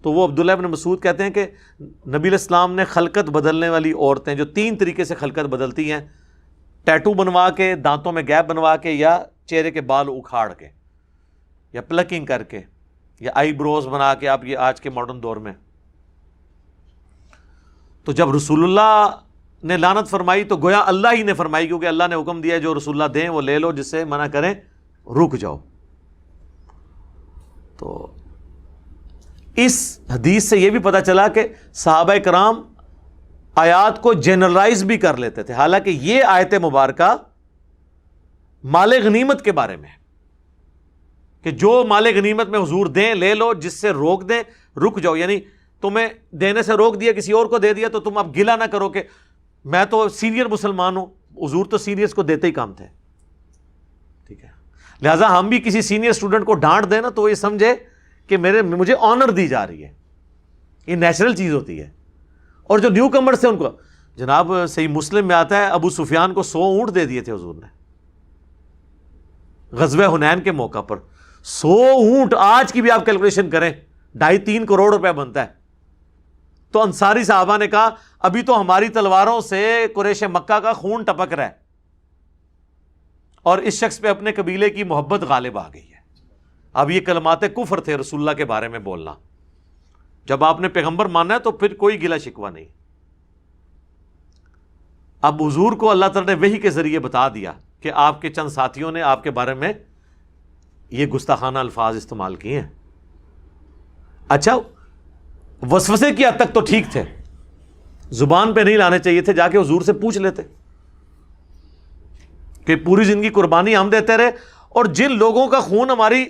تو وہ عبداللہ ابن مسعود کہتے ہیں کہ نبی علیہ السلام نے خلقت بدلنے والی عورتیں جو 3 طریقے سے خلقت بدلتی ہیں، ٹیٹو بنوا کے، دانتوں میں گیپ بنوا کے، یا چہرے کے بال اکھاڑ کے، یا پلکنگ کر کے، یا آئی بروز بنا کے. آپ یہ آج کے ماڈرن دور میں، تو جب رسول اللہ نے لعنت فرمائی تو گویا اللہ ہی نے فرمائی، کیونکہ اللہ نے حکم دیا جو رسول اللہ دیں وہ لے لو، جس سے منع کریں رک جاؤ. تو اس حدیث سے یہ بھی پتہ چلا کہ صحابہ کرام آیات کو جنرلائز بھی کر لیتے تھے. حالانکہ یہ آیت مبارکہ مال غنیمت کے بارے میں ہے کہ جو مال غنیمت میں حضور دیں لے لو، جس سے روک دیں رک جاؤ. یعنی تمہیں دینے سے روک دیا، کسی اور کو دے دیا تو تم اب گلہ نہ کرو کہ میں تو سینئر مسلمان ہوں. حضور تو سینئرز کو دیتے ہی کام تھے، ٹھیک ہے. لہٰذا ہم بھی کسی سینئر اسٹوڈنٹ کو ڈانٹ دیں نا تو یہ سمجھے کہ مجھے آنر دی جا رہی ہے. یہ نیچرل چیز ہوتی ہے. اور جو نیو کمرز تھے ان کو، جناب صحیح مسلم میں آتا ہے ابو سفیان کو 100 اونٹ دے دیے تھے حضور نے غزوہ حنین کے موقع پر. 100 اونٹ آج کی بھی آپ کیلکولیشن کریں 2.5-3 کروڑ روپے بنتا ہے. تو انصاری صحابہ نے کہا ابھی تو ہماری تلواروں سے قریش مکہ کا خون ٹپک رہا ہے اور اس شخص پہ اپنے قبیلے کی محبت غالب آ گئی ہے. اب یہ کلمات کفر تھے رسول اللہ کے بارے میں بولنا. جب آپ نے پیغمبر مانا ہے تو پھر کوئی گلہ شکوہ نہیں. اب حضور کو اللہ تعالیٰ نے وحی کے ذریعے بتا دیا کہ آپ کے چند ساتھیوں نے آپ کے بارے میں یہ گستاخانہ الفاظ استعمال کیے ہیں. اچھا وسوسے کی حد تک تو ٹھیک تھے, زبان پہ نہیں لانے چاہیے تھے, جا کے حضور سے پوچھ لیتے کہ پوری زندگی قربانی ہم دیتے رہے, اور جن لوگوں کا خون ہماری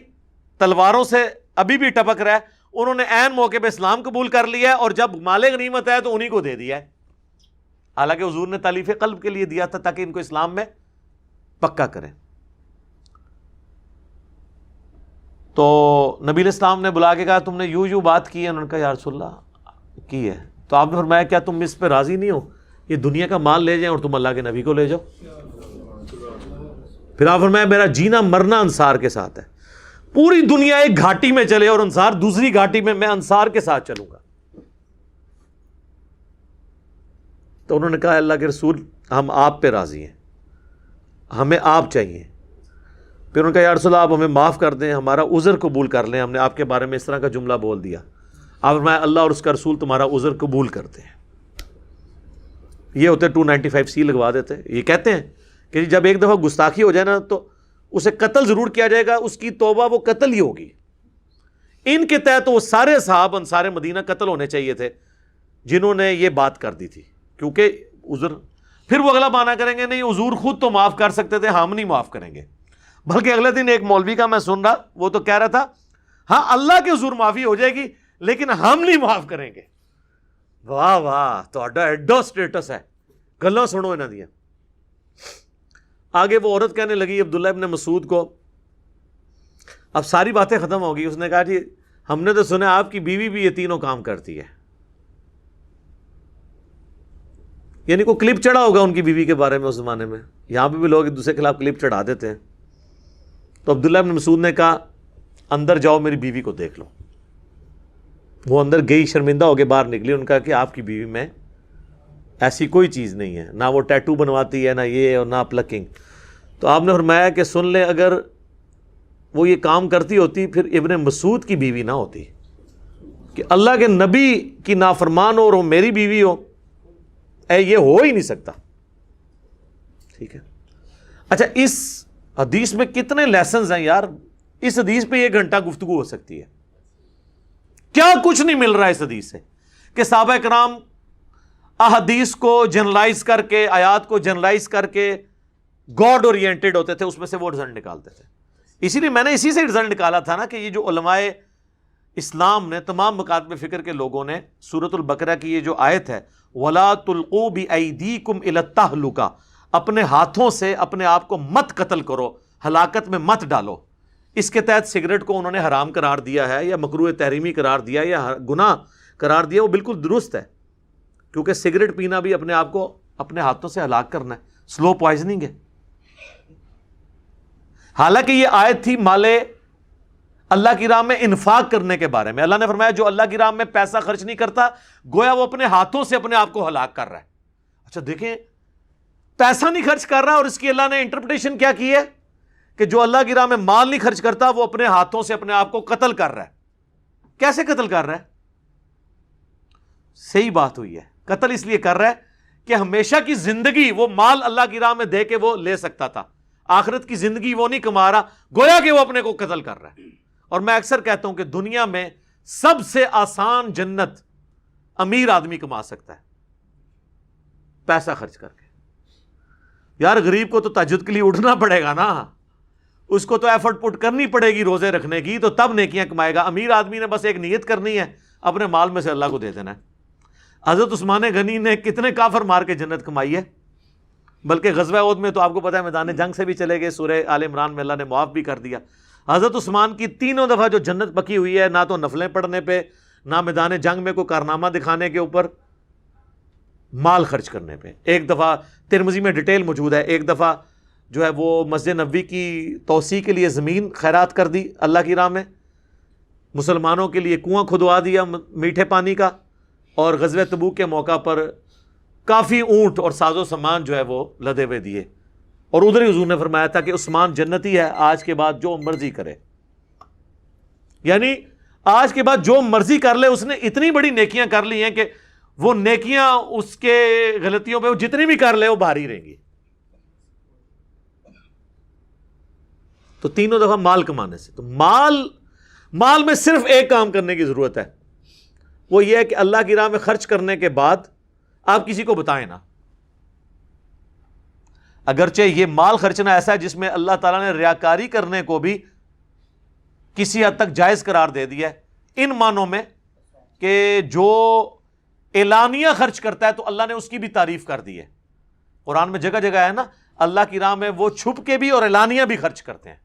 تلواروں سے ابھی بھی ٹپک رہا ہے انہوں نے عین موقع پہ اسلام قبول کر لیا ہے, اور جب مال غنیمت ہے تو انہی کو دے دیا ہے. حالانکہ حضور نے تالیف قلب کے لیے دیا تھا تاکہ ان کو اسلام میں پکا کریں. تو نبی علیہ السلام نے بلا کے کہا تم نے یوں بات کی ہے؟ انہوں نے کہا یا رسول اللہ کی ہے. تو آپ نے فرمایا کیا تم اس پہ راضی نہیں ہو یہ دنیا کا مال لے جائیں اور تم اللہ کے نبی کو لے جاؤ؟ پھر آپ فرمایا میرا جینا مرنا انصار کے ساتھ ہے, پوری دنیا ایک گھاٹی میں چلے اور انصار دوسری گھاٹی میں انصار کے ساتھ چلوں گا. تو انہوں نے کہا اللہ کے رسول ہم آپ پہ راضی ہیں, ہمیں آپ چاہیے. پھر انہوں نے کہا یا رسول اللہ آپ ہمیں معاف کر دیں, ہمارا عذر قبول کر لیں, ہم نے آپ کے بارے میں اس طرح کا جملہ بول دیا. آپ فرمایا اللہ اور اس کا رسول تمہارا عذر قبول کرتے ہیں. یہ ہوتے 295C لگوا دیتے. یہ کہتے ہیں کہ جب ایک دفعہ گستاخی ہو جائے نا تو اسے قتل ضرور کیا جائے گا, اس کی توبہ وہ قتل ہی ہوگی. ان کے تحت وہ سارے صحابہ انصار مدینہ قتل ہونے چاہیے تھے جنہوں نے یہ بات کر دی تھی, کیونکہ عذر. پھر وہ اگلا بہانہ کریں گے نہیں حضور خود تو معاف کر سکتے تھے, ہم نہیں معاف کریں گے. بلکہ اگلے دن ایک مولوی کا میں سن رہا, وہ تو کہہ رہا تھا ہاں اللہ کے حضور معافی ہو جائے گی لیکن ہم نہیں معاف کریں گے. واہ واہ تہاڈا ایڈو سٹیٹس ہے, گلاں سنو انہاں دیاں. آگے وہ عورت کہنے لگی عبداللہ ابن مسعود کو, اب ساری باتیں ختم ہو گئی. اس نے کہا جی ہم نے تو سنا آپ کی بیوی بھی یہ تینوں کام کرتی ہے. یعنی کوئی کلپ چڑھا ہوگا ان کی بیوی کے بارے میں اس زمانے میں, یہاں پہ بھی لوگ ایک دوسرے کے خلاف کلپ چڑھا دیتے ہیں. تو عبداللہ ابن مسعود نے کہا اندر جاؤ میری بیوی کو دیکھ لو. وہ اندر گئی, شرمندہ ہو کے باہر نکلی. ان کا کہ آپ کی بیوی میں ایسی کوئی چیز نہیں ہے, نہ وہ ٹیٹو بنواتی ہے, نہ یہ اور نہ پلکنگ. تو آپ نے فرمایا کہ سن لیں اگر وہ یہ کام کرتی ہوتی پھر ابن مسعود کی بیوی نہ ہوتی, کہ اللہ کے نبی کی نافرمان ہو اور وہ میری بیوی ہو, یہ ہو ہی نہیں سکتا. ٹھیک ہے. اچھا اس حدیث میں کتنے لیسنز ہیں یار, اس حدیث پہ 1 گھنٹہ گفتگو ہو سکتی ہے. کیا کچھ نہیں مل رہا ہے اس حدیث سے کہ صحابہ کرام احادیث کو جنرلائز کر کے, آیات کو جنرلائز کر کے گاڈ اورینٹڈ ہوتے تھے, اس میں سے وہ رزلٹ نکالتے تھے. اسی لیے میں نے اسی سے رزلٹ نکالا تھا نا کہ یہ جو علماء اسلام نے, تمام مکاتب فکر کے لوگوں نے سورۃ البقرہ کی یہ جو آیت ہے وَلَا تُلْقُوا بِأَيْدِيكُمْ إِلَى التَّهْلُكَةِ, اپنے ہاتھوں سے اپنے آپ کو مت قتل کرو, ہلاکت میں مت ڈالو. اس کے تحت سگریٹ کو انہوں نے حرام قرار دیا ہے یا مکروہ تحریمی قرار دیا یا گناہ قرار دیا, وہ بالکل درست ہے, کیونکہ سگریٹ پینا بھی اپنے آپ کو اپنے ہاتھوں سے ہلاک کرنا ہے, سلو پوائزننگ ہے. حالانکہ یہ آیت تھی مال اللہ کی راہ میں انفاق کرنے کے بارے میں. اللہ نے فرمایا جو اللہ کی راہ میں پیسہ خرچ نہیں کرتا گویا وہ اپنے ہاتھوں سے اپنے آپ کو ہلاک کر رہا ہے. اچھا دیکھیں, پیسہ نہیں خرچ کر رہا اور اس کی اللہ نے انٹرپریٹیشن کیا کی ہے کہ جو اللہ کی راہ میں مال نہیں خرچ کرتا وہ اپنے ہاتھوں سے اپنے آپ کو قتل کر رہا ہے. کیسے قتل کر رہا ہے؟ صحیح بات ہوئی ہے, قتل اس لیے کر رہا ہے کہ ہمیشہ کی زندگی وہ مال اللہ کی راہ میں دے کے وہ لے سکتا تھا, آخرت کی زندگی وہ نہیں کما رہا, گویا کہ وہ اپنے کو قتل کر رہا ہے. اور میں اکثر کہتا ہوں کہ دنیا میں سب سے آسان جنت امیر آدمی کما سکتا ہے, پیسہ خرچ کر کے. یار غریب کو تو تہجد کے لیے اٹھنا پڑے گا نا, اس کو تو ایفرٹ پٹ کرنی پڑے گی روزے رکھنے کی, تو تب نیکیاں کمائے گا. امیر آدمی نے بس ایک نیت کرنی ہے, اپنے مال میں سے اللہ کو دے دینا ہے. حضرت عثمان غنی نے کتنے کافر مار کے جنت کمائی ہے, بلکہ غزوہ احد میں تو آپ کو پتہ ہے میدان جنگ سے بھی چلے گئے, سورہ آل عمران میں اللہ نے معاف بھی کر دیا. حضرت عثمان کی 3 دفعہ جو جنت پکی ہوئی ہے, نہ تو نفلیں پڑھنے پہ, نہ میدان جنگ میں کوئی کارنامہ دکھانے کے اوپر, مال خرچ کرنے پہ. ایک دفعہ ترمذی میں ڈیٹیل موجود ہے, ایک دفعہ جو ہے وہ مسجد نبوی کی توسیع کے لیے زمین خیرات کر دی اللہ کی راہ میں, مسلمانوں کے لیے کنواں کھدوا دیا میٹھے پانی کا, اور غزوہ تبوک کے موقع پر کافی اونٹ اور ساز و سامان جو ہے وہ لدے ہوئے دیے. اور ادھر ہی حضور نے فرمایا تھا کہ عثمان جنتی ہے, آج کے بعد جو مرضی کرے. یعنی آج کے بعد جو مرضی کر لے, اس نے اتنی بڑی نیکیاں کر لی ہیں کہ وہ نیکیاں اس کے غلطیوں پہ وہ جتنی بھی کر لے وہ بھاری رہیں گی. تو تینوں دفعہ مال کمانے سے. تو مال میں صرف ایک کام کرنے کی ضرورت ہے, وہ یہ ہے کہ اللہ کی راہ میں خرچ کرنے کے بعد آپ کسی کو بتائیں نا. اگرچہ یہ مال خرچنا ایسا ہے جس میں اللہ تعالیٰ نے ریاکاری کرنے کو بھی کسی حد تک جائز قرار دے دیا ہے, ان معنوں میں کہ جو اعلانیہ خرچ کرتا ہے تو اللہ نے اس کی بھی تعریف کر دی ہے. قرآن میں جگہ جگہ ہے نا, اللہ کی راہ میں وہ چھپ کے بھی اور اعلانیہ بھی خرچ کرتے ہیں.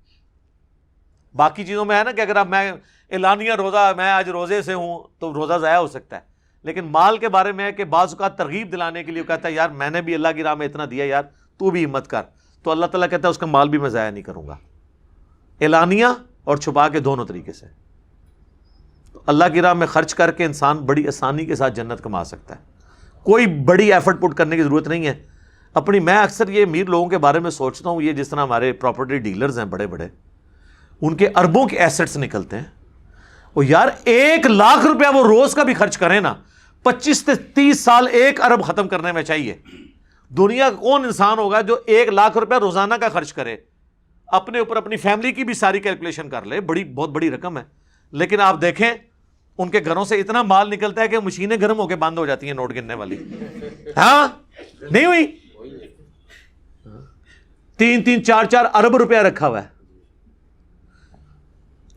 باقی چیزوں میں ہے نا کہ اگر آپ میں اعلانیہ روزہ, میں آج روزے سے ہوں تو روزہ ضائع ہو سکتا ہے, لیکن مال کے بارے میں ہے کہ بعض اوقات ترغیب دلانے کے لیے کہتا ہے یار میں نے بھی اللہ کی راہ میں اتنا دیا, یار تو بھی ہمت کر, تو اللہ تعالیٰ کہتا ہے اس کا مال بھی میں ضائع نہیں کروں گا. اعلانیہ اور چھپا کے دونوں طریقے سے. تو اللہ کی راہ میں خرچ کر کے انسان بڑی آسانی کے ساتھ جنت کما سکتا ہے, کوئی بڑی ایفرٹ پٹ کرنے کی ضرورت نہیں ہے اپنی. میں اکثر یہ امیر لوگوں کے بارے میں سوچتا ہوں, یہ جس طرح ہمارے پراپرٹی ڈیلرز ہیں بڑے بڑے, ان کے اربوں کے ایسٹس نکلتے ہیں, وہ یار 1 لاکھ روپیہ وہ روز کا بھی خرچ کریں نا, 25 سے 30 سال 1 ارب ختم کرنے میں چاہیے. دنیا کا کون انسان ہوگا جو 1 لاکھ روپیہ روزانہ کا خرچ کرے, اپنے اوپر اپنی فیملی کی بھی ساری کیلکولیشن کر لے, بہت بڑی رقم ہے. لیکن آپ دیکھیں ان کے گھروں سے اتنا مال نکلتا ہے کہ مشینیں گرم ہو کے بند ہو جاتی ہیں نوٹ گننے والی. ہاں نہیں ہوئی, 3-3 4-4 ارب روپیہ رکھا ہوا ہے.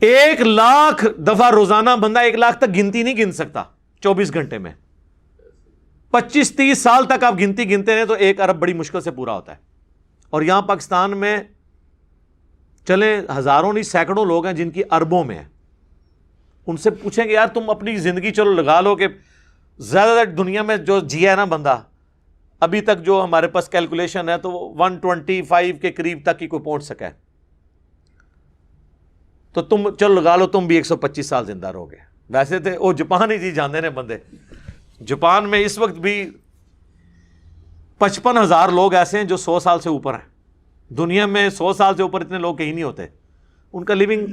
1 لاکھ دفعہ روزانہ بندہ 1 لاکھ تک گنتی نہیں گن سکتا 24 گھنٹے میں. 25-30 سال تک آپ گنتی گنتے ہیں تو 1 ارب بڑی مشکل سے پورا ہوتا ہے. اور یہاں پاکستان میں چلیں ہزاروں نہیں سینکڑوں لوگ ہیں جن کی اربوں میں ہے. ان سے پوچھیں کہ یار تم اپنی زندگی چلو لگا لو کہ زیادہ تر دنیا میں جو جیا ہے نا بندہ ابھی تک, جو ہمارے پاس کیلکولیشن ہے تو 125 کے قریب تک ہی کوئی پہنچ سکا ہے, تو تم چلو لگا لو تم بھی 125 سال زندہ رہو گے. ویسے تھے وہ جاپان ہی جی جاندے نے بندے, جاپان میں اس وقت بھی 55,000 لوگ ایسے ہیں جو 100 سال سے اوپر ہیں. دنیا میں 100 سال سے اوپر اتنے لوگ کہیں نہیں ہوتے. ان کا لیونگ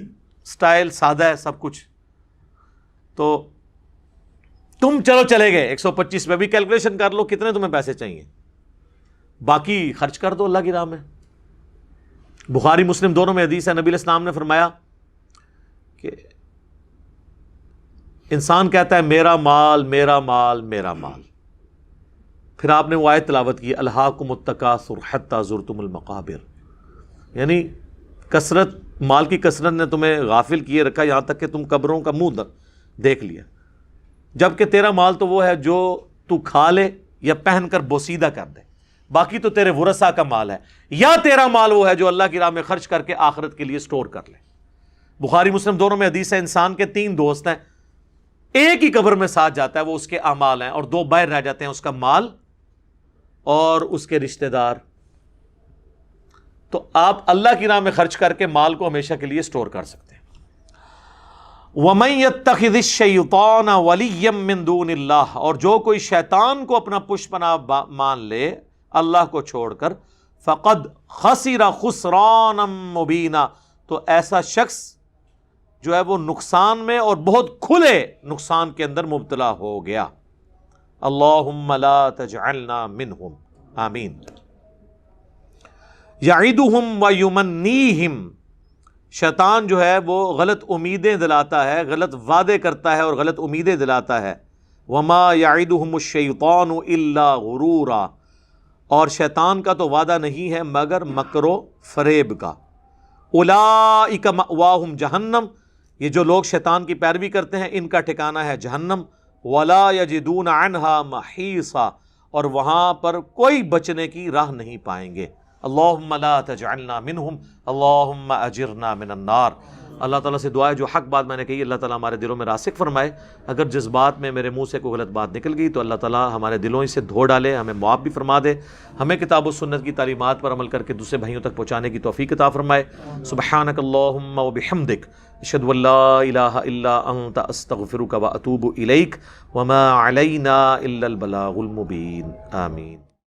سٹائل سادہ ہے سب کچھ. تو تم چلو چلے گئے 125 میں بھی کیلکولیشن کر لو کتنے تمہیں پیسے چاہیے, باقی خرچ کر دو اللہ کی راہ میں. بخاری مسلم دونوں میں حدیث ہے, نبی علیہ السلام نے فرمایا کہ انسان کہتا ہے میرا مال میرا مال میرا مال, پھر آپ نے وہ آیت تلاوت کی الہاکم التکاثر حتی زرتم المقابر, یعنی کثرت, مال کی کثرت نے تمہیں غافل کیے رکھا یہاں تک کہ تم قبروں کا منہ دیکھ لیا. جبکہ تیرا مال تو وہ ہے جو تو کھا لے یا پہن کر بوسیدہ کر دے, باقی تو تیرے ورثاء کا مال ہے, یا تیرا مال وہ ہے جو اللہ کی راہ میں خرچ کر کے آخرت کے لیے سٹور کر لے. بخاری مسلم دونوں میں حدیث ہے, انسان کے 3 دوست ہیں, ایک ہی قبر میں ساتھ جاتا ہے وہ اس کے اعمال ہیں, اور 2 باہر رہ جاتے ہیں اس کا مال اور اس کے رشتہ دار. تو آپ اللہ کی راہ میں خرچ کر کے مال کو ہمیشہ کے لیے سٹور کر سکتے ہیں. وَمَن يَتَّخِذِ الشَّيْطَانَ وَلِيًّا مِّن دُونِ اللَّهِ, اور جو کوئی شیطان کو اپنا پشت پناہ مان لے اللہ کو چھوڑ کر, فَقَدْ خَسِرَ خُسْرَانًا مُبِينًا, تو ایسا شخص جو ہے وہ نقصان میں اور بہت کھلے نقصان کے اندر مبتلا ہو گیا. اللہم لا تجعلنا منہم, آمین. یعدہم ویمنیہم, شیطان جو ہے وہ غلط امیدیں دلاتا ہے, غلط وعدے کرتا ہے اور غلط امیدیں دلاتا ہے. وما یعدہم الشیطان الا غرورا, اور شیطان کا تو وعدہ نہیں ہے مگر مکر و فریب کا. اولئک مأواہم جہنم, یہ جو لوگ شیطان کی پیروی کرتے ہیں ان کا ٹھکانہ ہے جہنم. ولا یجدون عنہا محیصا, اور وہاں پر کوئی بچنے کی راہ نہیں پائیں گے. اللہم لا تجعلنا منہم اللہم اجرنا من النار. اللہ تعالیٰ سے دعا ہے جو حق بات میں نے کہی اللہ تعالیٰ ہمارے دلوں میں راسخ فرمائے. اگر جذبات میں میرے منہ سے کوئی غلط بات نکل گئی تو اللہ تعالیٰ ہمارے دلوں سے دھو ڈالے, ہمیں معاف بھی فرما دے, ہمیں کتاب و سنت کی تعلیمات پر عمل کر کے دوسرے بھائیوں تک پہنچانے کی توفیق عطا فرمائے. سبحانک اللہم و بحمدک, اشہد ان لا الہ الا انت, استغفرک و اتوب الیک, وما علینا الا البلاغ المبین. آمین.